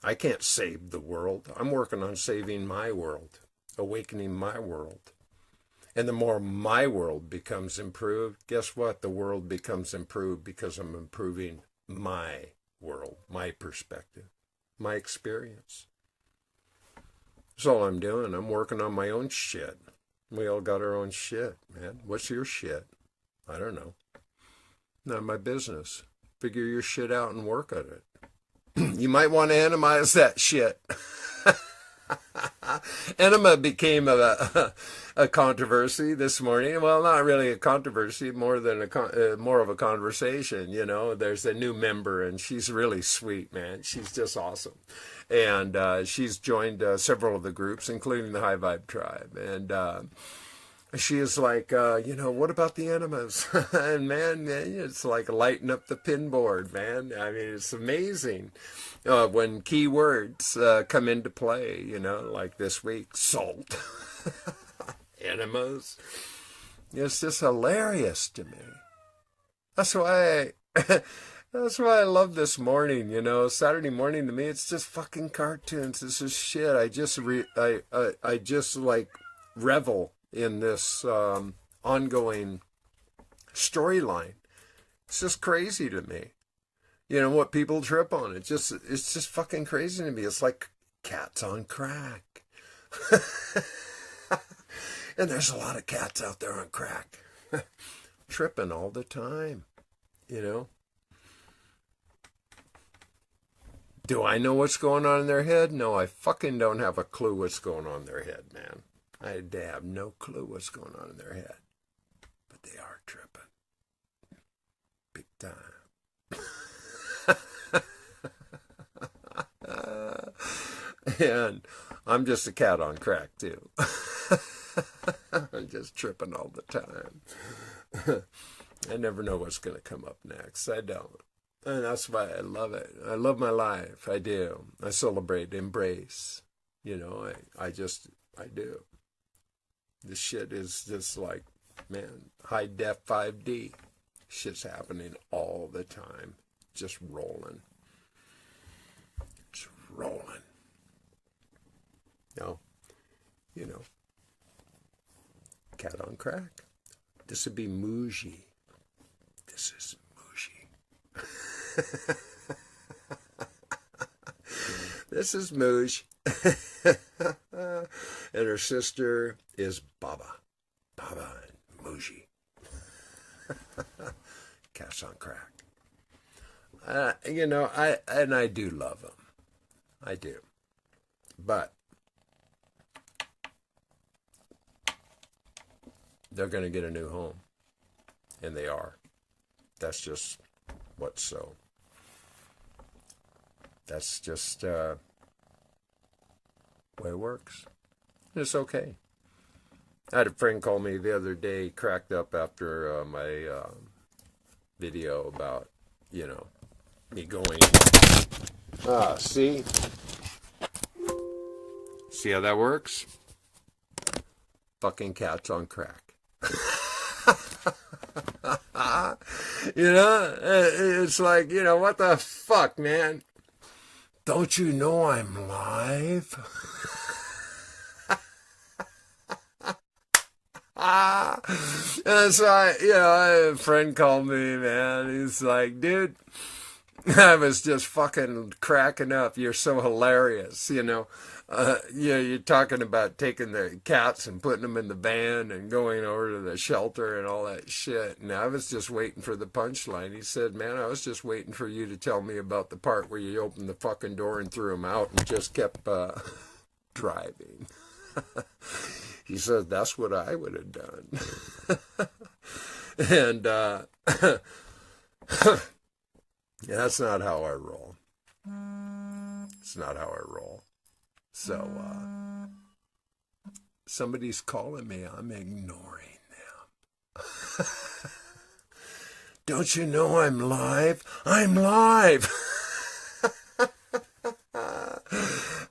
I can't save the world. I'm working on saving my world, awakening my world. And the more my world becomes improved, guess what? The world becomes improved because I'm improving my world, my perspective, my experience. That's all I'm doing. I'm working on my own shit. We all got our own shit, man. What's your shit? I don't know. Not my business. Figure your shit out and work at it. You might want to animize that shit. Enema became a controversy this morning. Well, not really a controversy, more of a conversation. There's a new member, and she's really sweet, man. She's just awesome, and she's joined several of the groups, including the High Vibe Tribe, and she is like, what about the enemas? And man, it's like lighting up the pinboard, man. I mean, it's amazing. When key words come into play, like this week, salt, enemas. It's just hilarious to me. That's why I love this morning, Saturday morning to me, it's just fucking cartoons. This is shit. I just like revel in this ongoing storyline. It's just crazy to me. What people trip on. It's just fucking crazy to me. It's like cats on crack. And there's a lot of cats out there on crack. Tripping all the time. Do I know what's going on in their head? No, I fucking don't have a clue what's going on in their head, man. I have no clue what's going on in their head. But they are tripping. Big time. And I'm just a cat on crack, too. I'm just tripping all the time. I never know what's going to come up next. I don't. And that's why I love it. I love my life. I do. I celebrate, embrace. I do. This shit is just like, man, high def 5D. Shit's happening all the time. Just rolling. It's rolling. No, you know, cat on crack. This would be Muji. This is Muji. This is Muj. And her sister is Baba. Baba and Muji. Cats on crack. You know, I do love them. I do. But they're going to get a new home. And they are. That's just what's so. That's just the way it works. It's okay. I had a friend call me the other day, cracked up after my video about, you know, me going. See? See how that works? Fucking cats on crack. You know, it's like, you know, what the fuck, man? Don't you know I'm live? And so a friend called me, man. He's like, dude, I was just fucking cracking up. You're so hilarious, you know. You're talking about taking the cats and putting them in the van and going over to the shelter and all that shit. And I was just waiting for the punchline. He said, man, I was just waiting for you to tell me about the part where you opened the fucking door and threw them out and just kept driving. He said, that's what I would have done. And that's not how I roll. It's not how I roll. So, somebody's calling me. I'm ignoring them. Don't you know I'm live? I'm live!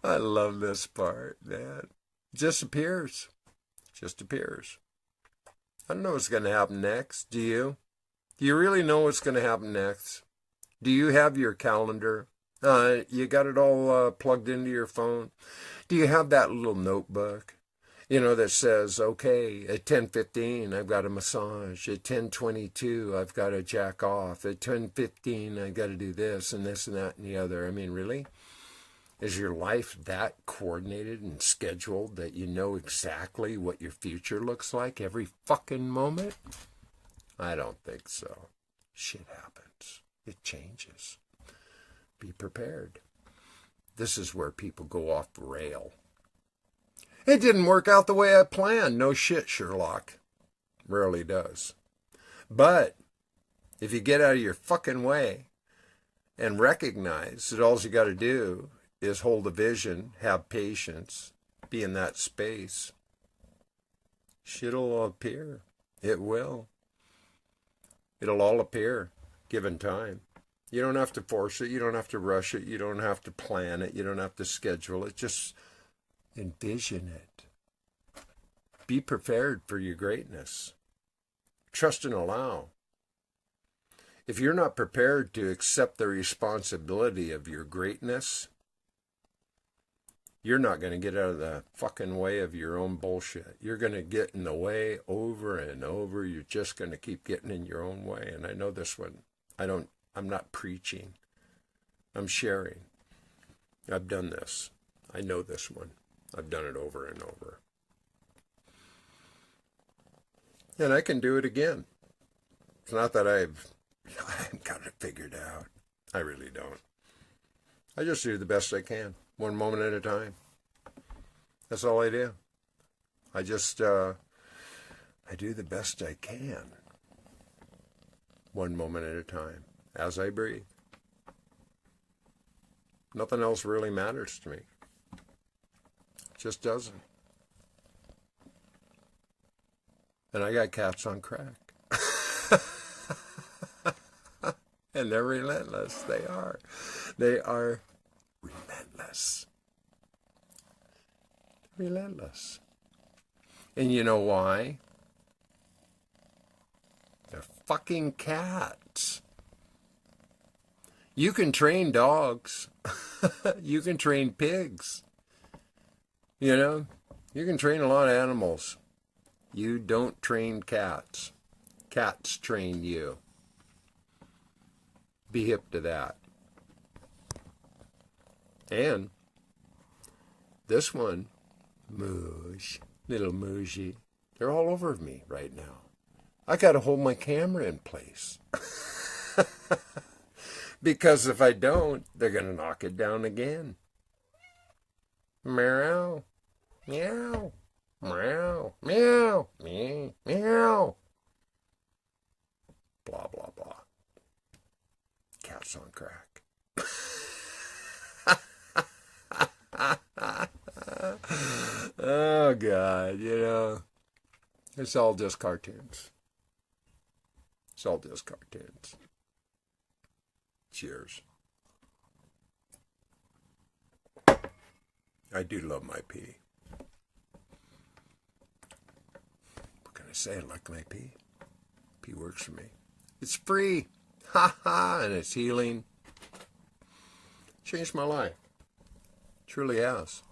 I love this part, man. Just appears. Just appears. I don't know what's going to happen next. Do you? Do you really know what's going to happen next? Do you have your calendar? You got it all plugged into your phone? Do you have that little notebook, you know, that says, okay, at 10:15, I've got a massage. At 10:22, I've got to jack off. At 10:15, I've got to do this and this and that and the other. I mean, really? Is your life that coordinated and scheduled that you know exactly what your future looks like every fucking moment? I don't think so. Shit happens. It changes. Be prepared. This is where people go off the rail. It didn't work out the way I planned. No shit, Sherlock. Rarely does. But if you get out of your fucking way and recognize that all you got to do is hold a vision, have patience, be in that space, shit'll all appear. It will. It'll all appear, given time. You don't have to force it. You don't have to rush it. You don't have to plan it. You don't have to schedule it. Just envision it. Be prepared for your greatness. Trust and allow. If you're not prepared to accept the responsibility of your greatness, you're not going to get out of the fucking way of your own bullshit. You're going to get in the way over and over. You're just going to keep getting in your own way. And I know this one. I'm not preaching. I'm sharing. I've done this. I know this one. I've done it over and over. And I can do it again. It's not that I've got it figured out. I really don't. I just do the best I can, one moment at a time. That's all I do. I do the best I can, one moment at a time, as I breathe. Nothing else really matters to me. It just doesn't. And I got cats on crack. And they're relentless. They are. They are relentless. Relentless. And you know why? They're fucking cats. You can train dogs. You can train pigs. You know, you can train a lot of animals. You don't train cats. Cats train you. Be hip to that. And this one, Moosh, little Mooshy, they're all over me right now. I got to hold my camera in place. Because if I don't, they're going to knock it down again. Meow, meow, meow, meow, meow, meow. Blah, blah, blah. Cats on crack. Oh, God, you know, it's all just cartoons. It's all just cartoons. Cheers. I do love my pee. What can I say? I like my pee. Pee works for me. It's free. Ha ha. And it's healing. Changed my life. Truly has.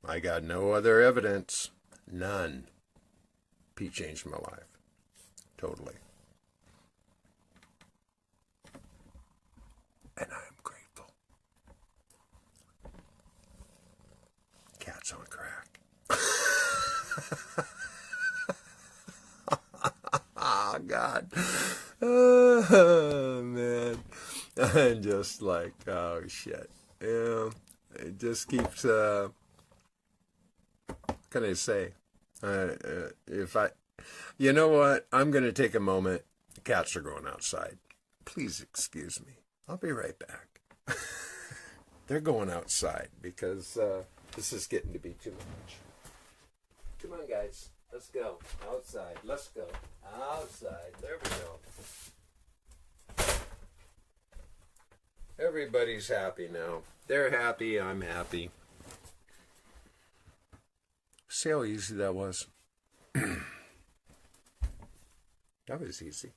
I got no other evidence. None. Pee changed my life. Totally. And I'm grateful. Cats on crack. Oh, God. Oh, man. I'm just like, oh, shit. Yeah, it just keeps, what can I say? You know what? I'm going to take a moment. The cats are going outside. Please excuse me. I'll be right back. They're going outside because this is getting to be too much. Come on, guys. Let's go. Outside. Let's go. Outside. There we go. Everybody's happy now. They're happy. I'm happy. See how easy that was? That was easy.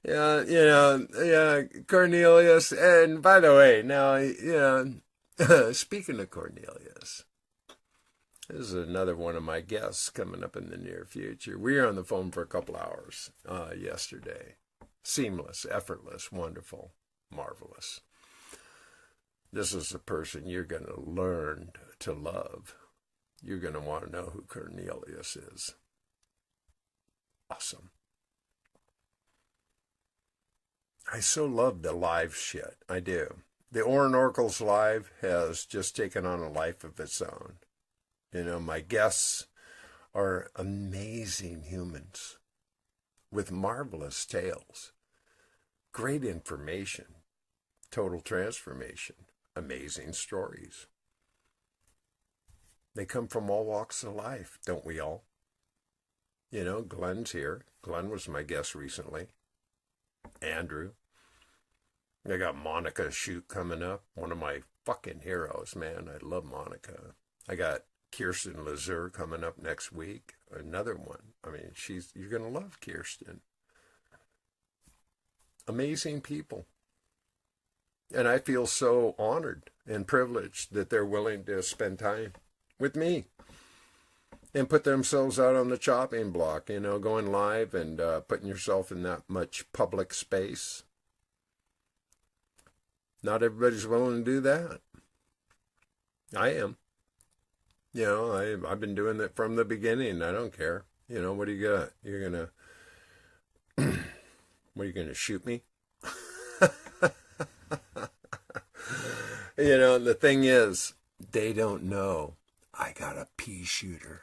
Yeah, you know, yeah, Cornelius. And by the way, now, you know, speaking of Cornelius, this is another one of my guests coming up in the near future. We were on the phone for a couple hours yesterday. Seamless, effortless, wonderful, marvelous. This is a person you're going to learn to love. You're going to want to know who Cornelius is. Awesome. I so love the live shit. I do. The Orin Oracles Live has just taken on a life of its own. You know, my guests are amazing humans with marvelous tales, great information, total transformation, amazing stories. They come from all walks of life, don't we all? You know, Glenn's here. Glenn was my guest recently. Andrew. I got Monica Shute coming up. One of my fucking heroes, man. I love Monica. I got Kirsten Lazur coming up next week. Another one. I mean, you're going to love Kirsten. Amazing people. And I feel so honored and privileged that they're willing to spend time with me and put themselves out on the chopping block, you know, going live and putting yourself in that much public space. Not everybody's willing to do that. I am. You know, I've been doing that from the beginning. I don't care. You know, what do you got? You're going to, what, are you going to shoot me? You know, the thing is, they don't know I got a pea shooter.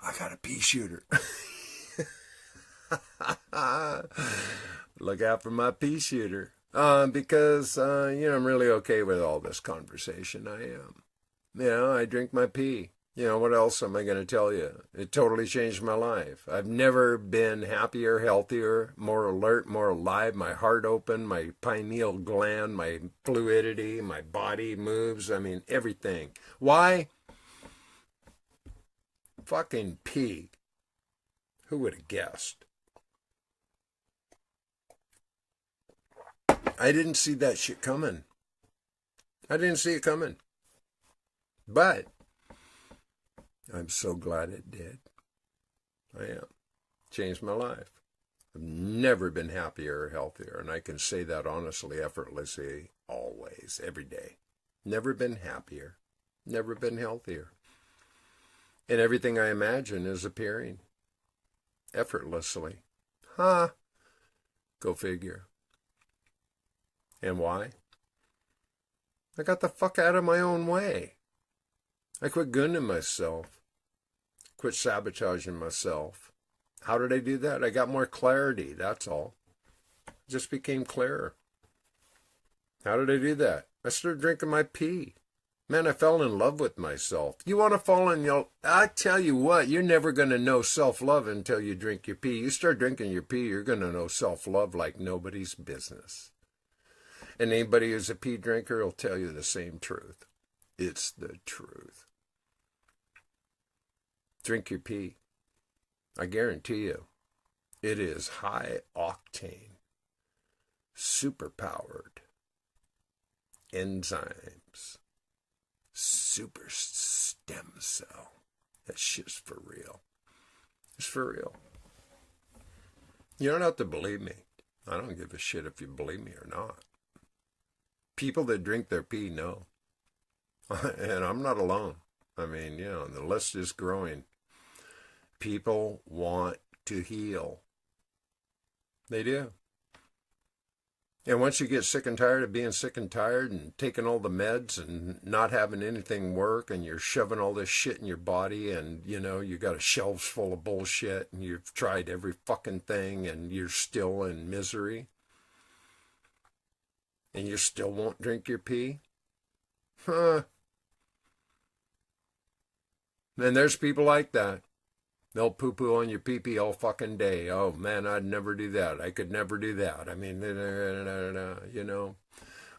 I got a pea shooter. Look out for my pea shooter. Because, you know, I'm really okay with all this conversation. I am. You know, I drink my pee. You know, what else am I going to tell you? It totally changed my life. I've never been happier, healthier, more alert, more alive. My heart open, my pineal gland, my fluidity, my body moves. I mean, everything. Why? Fucking pee. Who would have guessed? I didn't see that shit coming. I didn't see it coming. But I'm so glad it did. I am. Changed my life. I've never been happier or healthier, and I can say that honestly, effortlessly, always, every day. Never been happier. Never been healthier. And everything I imagine is appearing effortlessly. Huh? Go figure. And why? I got the fuck out of my own way. I quit gunning myself. Quit sabotaging myself. How did I do that? I got more clarity, that's all. Just became clearer. How did I do that? I started drinking my pee. Man, I fell in love with myself. You want to fall in your... I tell you what, you're never going to know self-love until you drink your pee. You start drinking your pee, you're going to know self-love like nobody's business. And anybody who's a pee drinker will tell you the same truth. It's the truth. Drink your pee. I guarantee you, it is high octane, superpowered enzymes, super stem cell. That shit's for real. It's for real. You don't have to believe me. I don't give a shit if you believe me or not. People that drink their pee know. And I'm not alone. I mean, you know, the list is growing. People want to heal. They do. And once you get sick and tired of being sick and tired and taking all the meds and not having anything work, and you're shoving all this shit in your body, and, you know, you got a shelves full of bullshit, and you've tried every fucking thing, and you're still in misery, and you still won't drink your pee? Huh. And there's people like that. They'll poo-poo on your pee-pee all fucking day. Oh, man, I'd never do that. I could never do that. I mean, you know,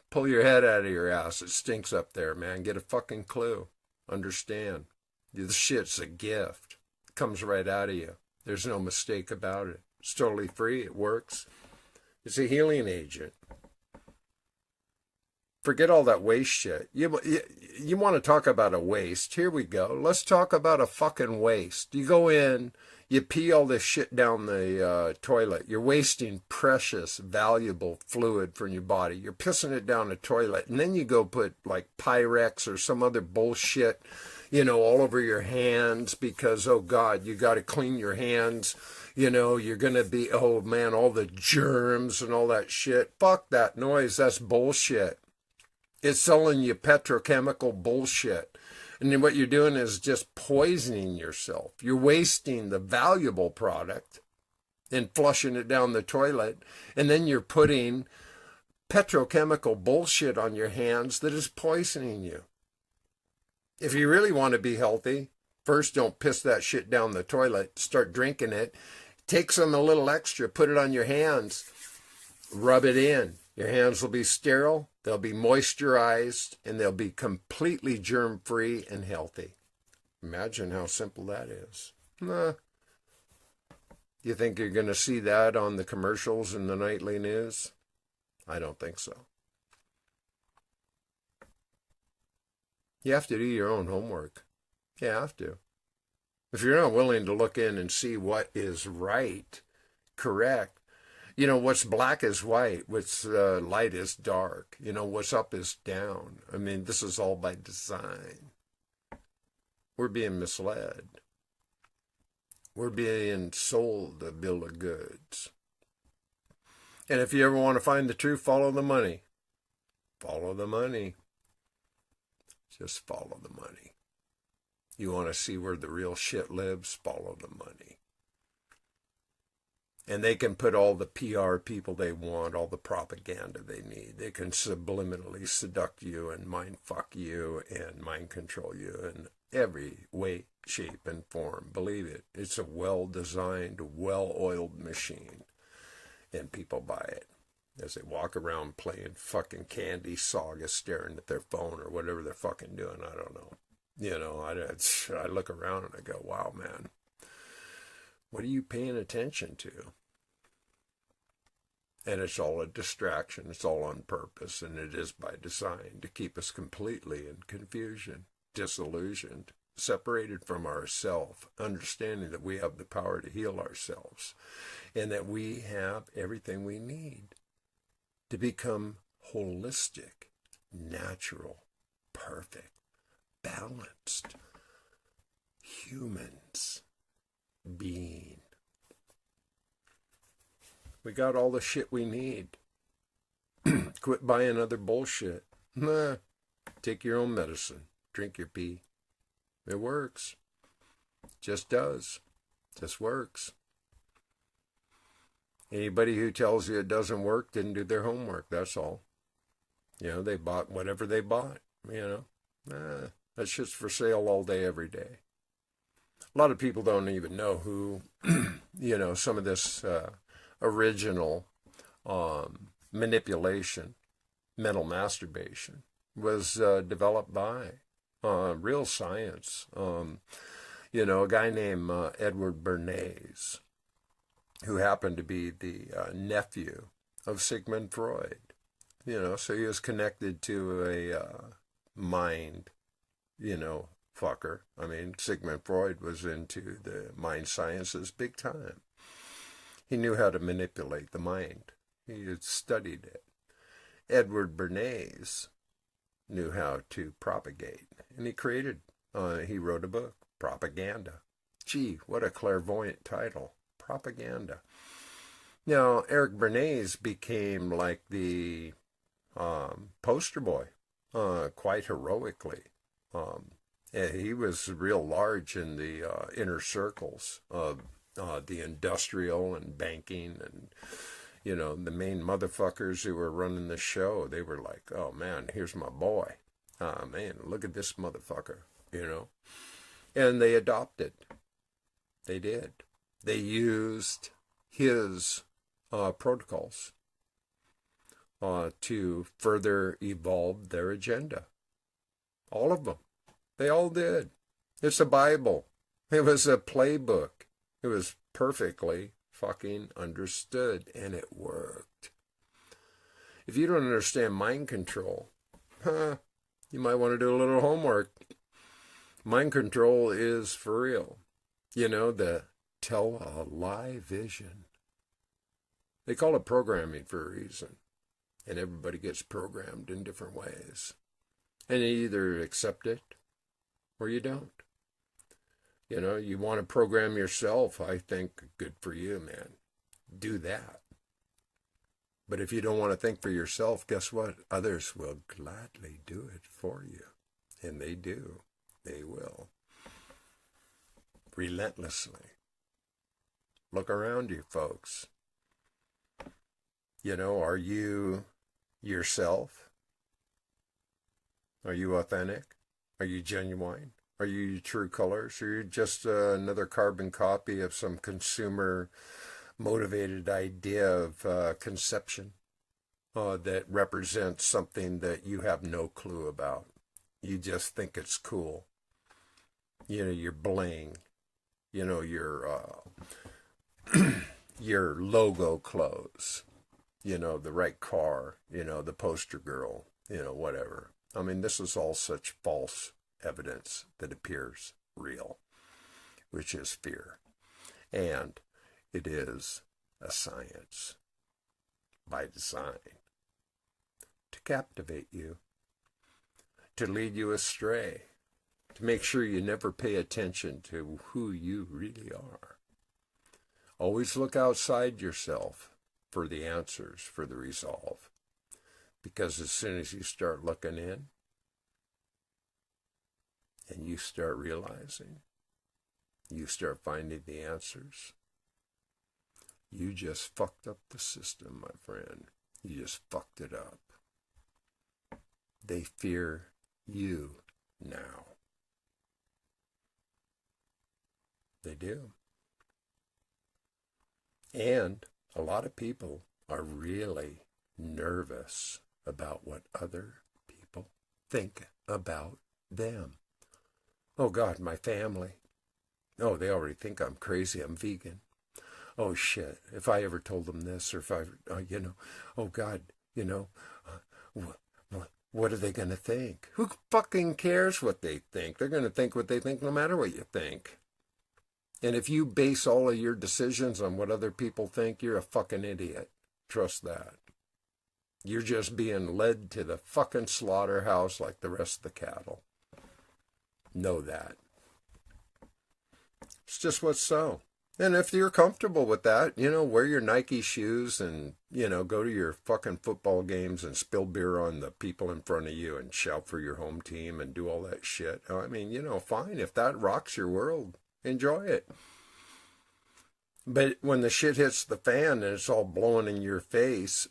pull your head out of your ass. It stinks up there, man. Get a fucking clue. Understand. The shit's a gift. It comes right out of you. There's no mistake about it. It's totally free. It works. It's a healing agent. Forget all that waste shit. You want to talk about a waste? Here we go. Let's talk about a fucking waste. You go in, you pee all this shit down the toilet. You're wasting precious, valuable fluid from your body. You're pissing it down the toilet. And then you go put like Pyrex or some other bullshit, you know, all over your hands because, oh God, you got to clean your hands. You know, you're going to be, oh man, all the germs and all that shit. Fuck that noise. That's bullshit. It's selling you petrochemical bullshit. And then what you're doing is just poisoning yourself. You're wasting the valuable product and flushing it down the toilet. And then you're putting petrochemical bullshit on your hands that is poisoning you. If you really want to be healthy, first don't piss that shit down the toilet. Start drinking it. Take some a little extra, put it on your hands, rub it in. Your hands will be sterile, they'll be moisturized, and they'll be completely germ-free and healthy. Imagine how simple that is. Nah. You think you're going to see that on the commercials in the nightly news? I don't think so. You have to do your own homework. You have to. If you're not willing to look in and see what is right, correct, you know, what's black is white, what's light is dark, you know, what's up is down. I mean, this is all by design. We're being misled. We're being sold a bill of goods. And if you ever want to find the truth, follow the money. Follow the money. Just follow the money. You want to see where the real shit lives? Follow the money. And they can put all the PR people they want, all the propaganda they need. They can subliminally seduct you and mind fuck you and mind control you and every way, shape, and form. Believe it. It's a well-designed, well-oiled machine. And people buy it as they walk around playing fucking Candy Saga, staring at their phone or whatever they're fucking doing. I don't know. You know, I look around and I go, wow, man, what are you paying attention to? And it's all a distraction. It's all on purpose, and it is by design to keep us completely in confusion, disillusioned, separated from ourself, understanding that we have the power to heal ourselves and that we have everything we need to become holistic, natural, perfect, balanced humans being. We got all the shit we need. Quit buying other bullshit. Nah, take your own medicine. Drink your pee. It works. Just does. Just works. Anybody who tells you it doesn't work didn't do their homework, that's all. You know, they bought whatever they bought, you know. That shit's for sale all day, every day. A lot of people don't even know who, you know, some of this original manipulation, mental masturbation, was developed by real science. You know, a guy named Edward Bernays, who happened to be the nephew of Sigmund Freud. You know, so he was connected to a mind, you know, fucker. I mean, Sigmund Freud was into the mind sciences big time. He knew how to manipulate the mind. He had studied it. Edward Bernays knew how to propagate. And he wrote a book, Propaganda. Gee, what a clairvoyant title. Propaganda. Now, Eric Bernays became like the poster boy, quite heroically. He was real large in the inner circles of the industrial and banking, and, you know, the main motherfuckers who were running the show. They were like, oh man, here's my boy. Man, look at this motherfucker, you know. And they adopted. They did. They used his protocols to further evolve their agenda. All of them. They all did. It's a Bible. It was a playbook. It was perfectly fucking understood, and it worked. If you don't understand mind control, you might want to do a little homework. Mind control is for real. You know, the tell a lie vision. They call it programming for a reason. And everybody gets programmed in different ways. And you either accept it or you don't. You know, you want to program yourself, I think, good for you, man. Do that. But if you don't want to think for yourself, guess what? Others will gladly do it for you. And they do. They will. Relentlessly. Look around you, folks. You know, are you yourself? Are you authentic? Are you genuine? Are you your true colors? Or are you just another carbon copy of some consumer-motivated idea of conception that represents something that you have no clue about? You just think it's cool. You know, your bling. You know, your logo clothes. You know, the right car. You know, the poster girl. You know, whatever. I mean, this is all such false evidence that appears real, which is fear. And it is a science by design to captivate you, to lead you astray, to make sure you never pay attention to who you really are. Always look outside yourself for the answers, for the resolve. Because as soon as you start looking in, and you start realizing, you start finding the answers, you just fucked up the system, my friend. You just fucked it up. They fear you now. They do. And a lot of people are really nervous about what other people think about them. Oh God, my family. Oh, they already think I'm crazy. I'm vegan. Oh shit, if I ever told them this, or if I, oh God, what are they going to think? Who fucking cares what they think? They're going to think what they think no matter what you think. And if you base all of your decisions on what other people think, you're a fucking idiot. Trust that. You're just being led to the fucking slaughterhouse like the rest of the cattle. Know that. It's just what's so. And if you're comfortable with that, wear your Nike shoes and, go to your fucking football games and spill beer on the people in front of you and shout for your home team and do all that shit. I mean, fine. If that rocks your world, enjoy it. But when the shit hits the fan and it's all blowing in your face,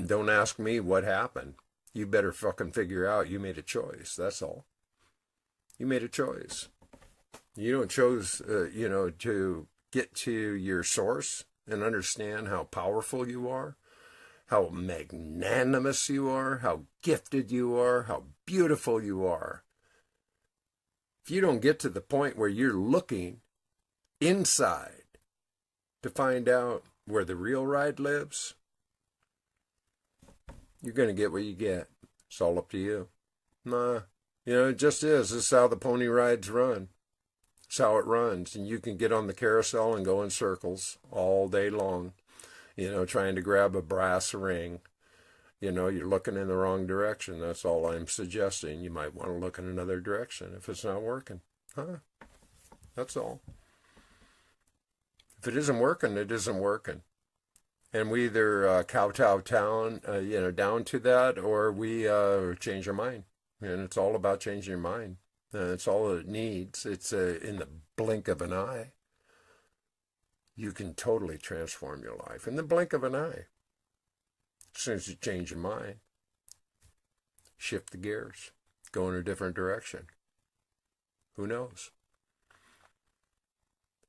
don't ask me what happened. You better fucking figure out you made a choice. That's all. You made a choice. You don't choose, to get to your source and understand how powerful you are, how magnanimous you are, how gifted you are, how beautiful you are. If you don't get to the point where you're looking inside to find out where the real ride lives, you're going to get what you get. It's all up to you. Nah, it just is. This is how the pony rides run. It's how it runs. And you can get on the carousel and go in circles all day long, trying to grab a brass ring. You're looking in the wrong direction. That's all I'm suggesting. You might want to look in another direction if it's not working. That's all. If it isn't working, it isn't working. And we either kowtow down to that, or we change our mind. And it's all about changing your mind. It's all it needs. It's in the blink of an eye. You can totally transform your life in the blink of an eye. As soon as you change your mind, shift the gears, go in a different direction. Who knows?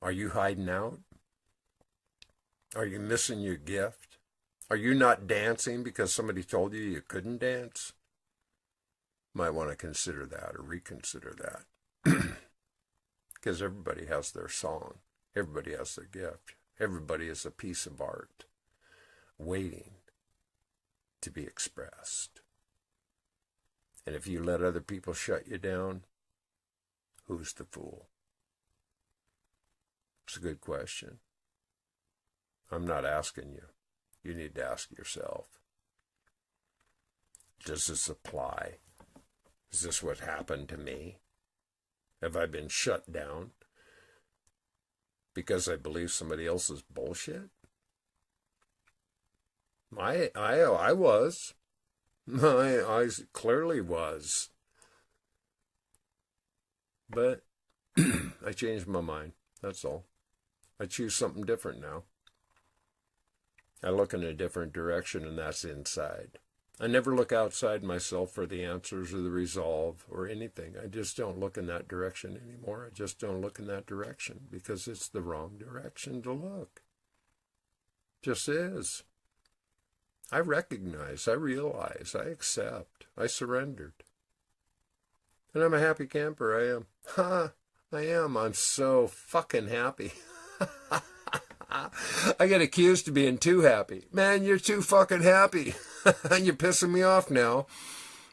Are you hiding out? Are you missing your gift? Are you not dancing because somebody told you couldn't dance? Might want to consider that or reconsider that. Because everybody has their song. Everybody has their gift. Everybody is a piece of art waiting to be expressed. And if you let other people shut you down, who's the fool? It's a good question. I'm not asking you. You need to ask yourself. Does this apply? Is this what happened to me? Have I been shut down because I believe somebody else's bullshit? I was. I clearly was. But I changed my mind. That's all. I choose something different now. I look in a different direction, and that's inside. I never look outside myself for the answers or the resolve or anything. I just don't look in that direction anymore. I just don't look in that direction because it's the wrong direction to look. Just is. I recognize, I realize, I accept, I surrendered. And I'm a happy camper, I am. I am. I'm so fucking happy. I get accused of being too happy. Man, you're too fucking happy. You're pissing me off now.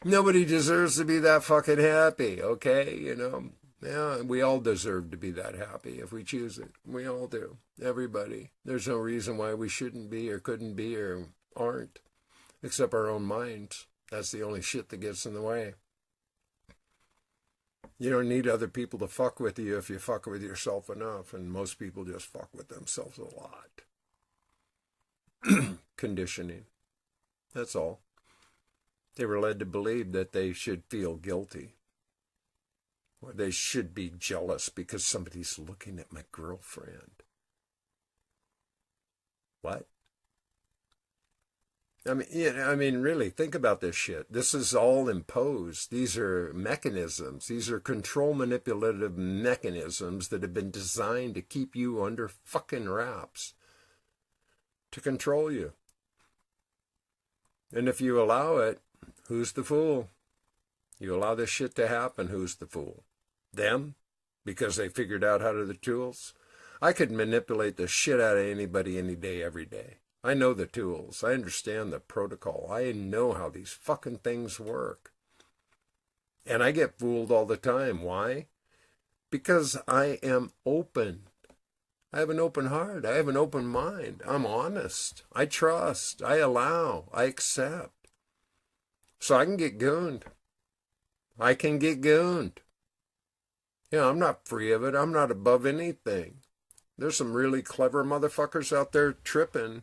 Nobody deserves to be that fucking happy, okay? Yeah, we all deserve to be that happy if we choose it. We all do. Everybody. There's no reason why we shouldn't be or couldn't be or aren't, except our own minds. That's the only shit that gets in the way. You don't need other people to fuck with you if you fuck with yourself enough, and most people just fuck with themselves a lot. Conditioning. That's all. They were led to believe that they should feel guilty, or they should be jealous because somebody's looking at my girlfriend. What? Really, think about this shit. This is all imposed. These are mechanisms. These are control manipulative mechanisms that have been designed to keep you under fucking wraps, to control you. And if you allow it, who's the fool? You allow this shit to happen, who's the fool? Them? Because they figured out how to do the tools? I could manipulate the shit out of anybody any day, every day. I know the tools. I understand the protocol. I know how these fucking things work. And I get fooled all the time. Why? Because I am open. I have an open heart. I have an open mind. I'm honest. I trust. I allow. I accept. So I can get gooned. I can get gooned. Yeah, I'm not free of it. I'm not above anything. There's some really clever motherfuckers out there tripping,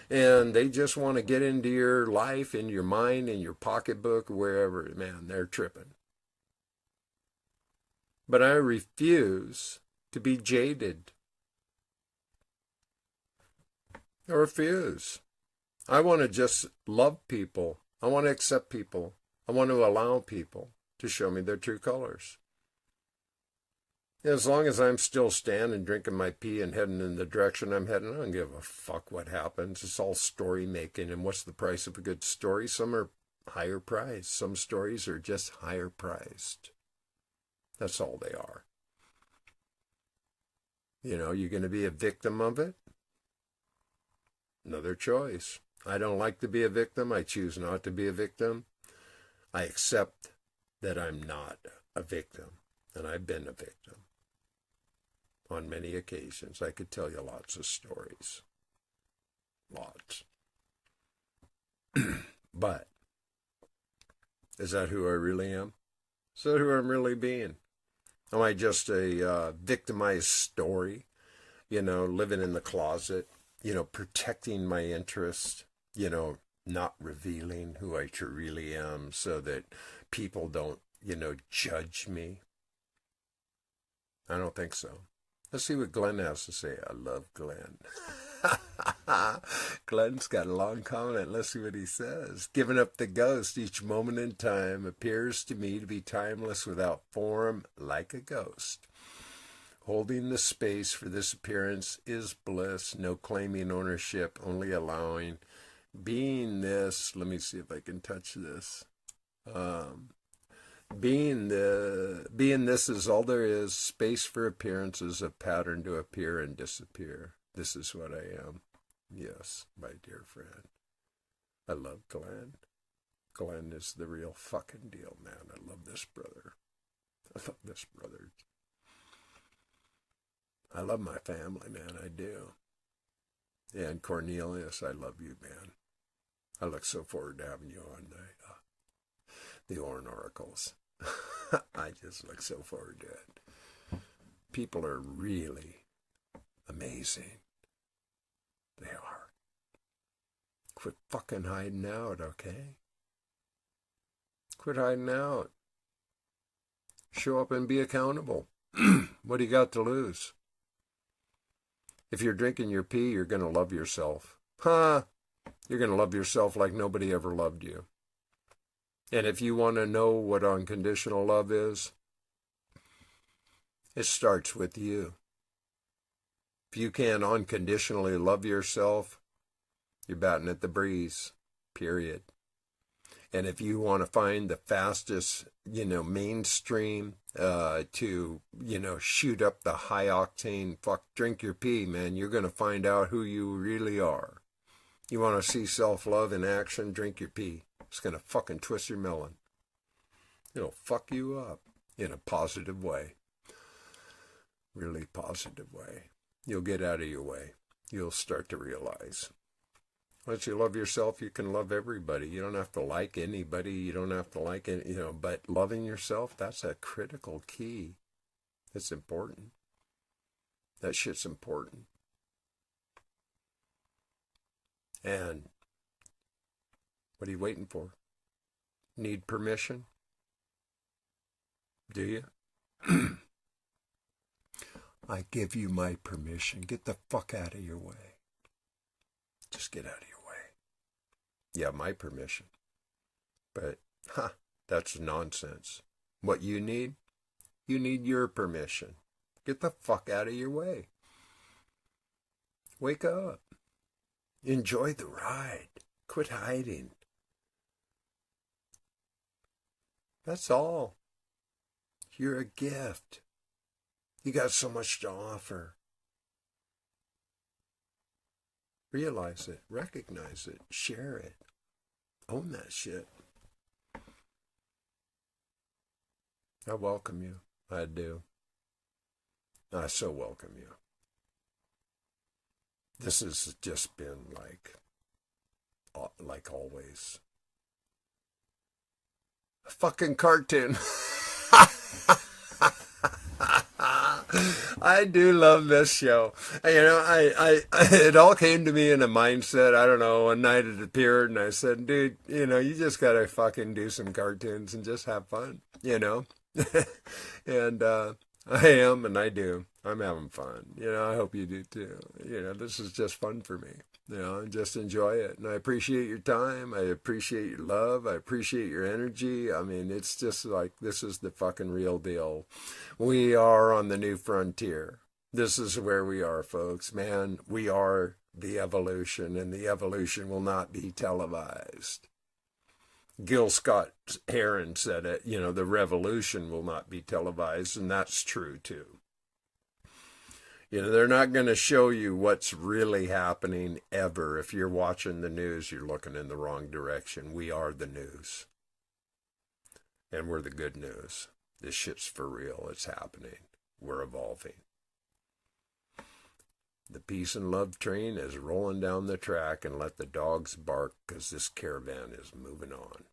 and they just want to get into your life, in your mind, in your pocketbook, wherever. Man, they're tripping. But I refuse to be jaded. I refuse. I want to just love people. I want to accept people. I want to allow people to show me their true colors. As long as I'm still standing, drinking my pee, and heading in the direction I'm heading, I don't give a fuck what happens. It's all story making. And what's the price of a good story? Some are higher priced. Some stories are just higher priced. That's all they are. You know, you're going to be a victim of it? Another choice. I don't like to be a victim. I choose not to be a victim. I accept that I'm not a victim, and I've been a victim on many occasions. I could tell you lots of stories. Lots. But is that who I really am? Is that who I'm really being? Am I just a victimized story, living in the closet, protecting my interest, not revealing who I truly am so that people don't, judge me? I don't think so. Let's see what Glenn has to say. I love Glenn. Glenn's got a long comment. Let's see what he says. Giving up the ghost, each moment in time appears to me to be timeless, without form, like a ghost. Holding the space for this appearance is bliss. No claiming ownership, only allowing. Being this, let me see if I can touch this. Being this is all there is. Space for appearances, a pattern to appear and disappear. This is what I am. Yes, my dear friend. I love Glenn. Glenn is the real fucking deal, man. I love this brother. I love this brother. I love my family, man. I do. And Cornelius, I love you, man. I look so forward to having you on the Orn Oracles. I just look so forward to it. People are really amazing. They are. Quit fucking hiding out, okay? Quit hiding out. Show up and be accountable. What do you got to lose? If you're drinking your pee, you're going to love yourself. You're going to love yourself like nobody ever loved you. And if you want to know what unconditional love is, it starts with you. If you can't unconditionally love yourself, you're batting at the breeze, period. And if you want to find the fastest, mainstream to, shoot up the high octane, drink your pee, man, you're going to find out who you really are. You want to see self-love in action, drink your pee. It's going to fucking twist your melon. It'll fuck you up in a positive way. Really positive way. You'll get out of your way. You'll start to realize. Once you love yourself, you can love everybody. You don't have to like anybody. You don't have to like any, but loving yourself, that's a critical key. It's important. That shit's important. And what are you waiting for? Need permission? Do you? I give you my permission. Get the fuck out of your way. Just get out of your way. You have my permission. But, that's nonsense. What you need your permission. Get the fuck out of your way. Wake up. Enjoy the ride. Quit hiding. That's all. You're a gift. You got so much to offer. Realize it. Recognize it. Share it. Own that shit. I welcome you. I do. I so welcome you. This has just been like always, a fucking cartoon. I do love this show. You know, I it all came to me in a mindset. I don't know, one night it appeared and I said, dude, you know, you just gotta fucking do some cartoons and just have fun, you know? And I am, and I do. I'm having fun. You know, I hope you do too. You know, this is just fun for me. You know, and just enjoy it. And I appreciate your time. I appreciate your love. I appreciate your energy. I mean, it's just like, this is the fucking real deal. We are on the new frontier. This is where we are, folks. Man, we are the evolution, and the evolution will not be televised. Gil Scott Heron said it, you know, the revolution will not be televised, and that's true too. You know, they're not going to show you what's really happening ever. If you're watching the news, you're looking in the wrong direction. We are the news. And we're the good news. This shit's for real. It's happening. We're evolving. The peace and love train is rolling down the track, and let the dogs bark, because this caravan is moving on.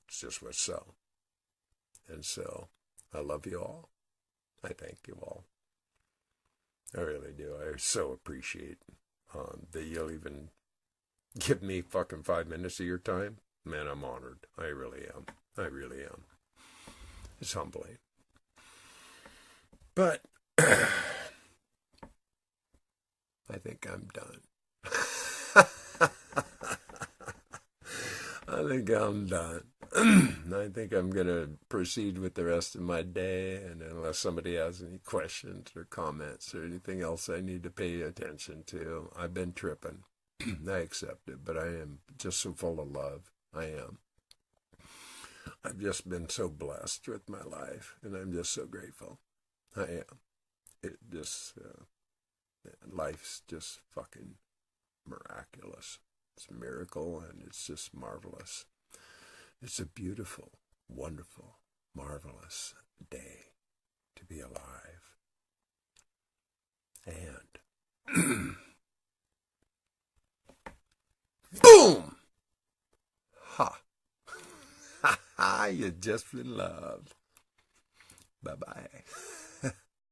It's just what's so. And so, I love you all. I thank you all. I really do. I so appreciate that you'll even give me fucking 5 minutes of your time. Man, I'm honored. I really am. I really am. It's humbling. But I think I'm done. I think I'm done. I think I'm going to proceed with the rest of my day, and unless somebody has any questions or comments or anything else I need to pay attention to, I've been tripping. I accept it, but I am just so full of love. I am. I've just been so blessed with my life, and I'm just so grateful. I am. It just, life's just fucking miraculous. It's a miracle, and it's just marvelous. It's a beautiful, wonderful, marvelous day to be alive. And boom! Ha! Ha ha! You just been loved. Bye-bye.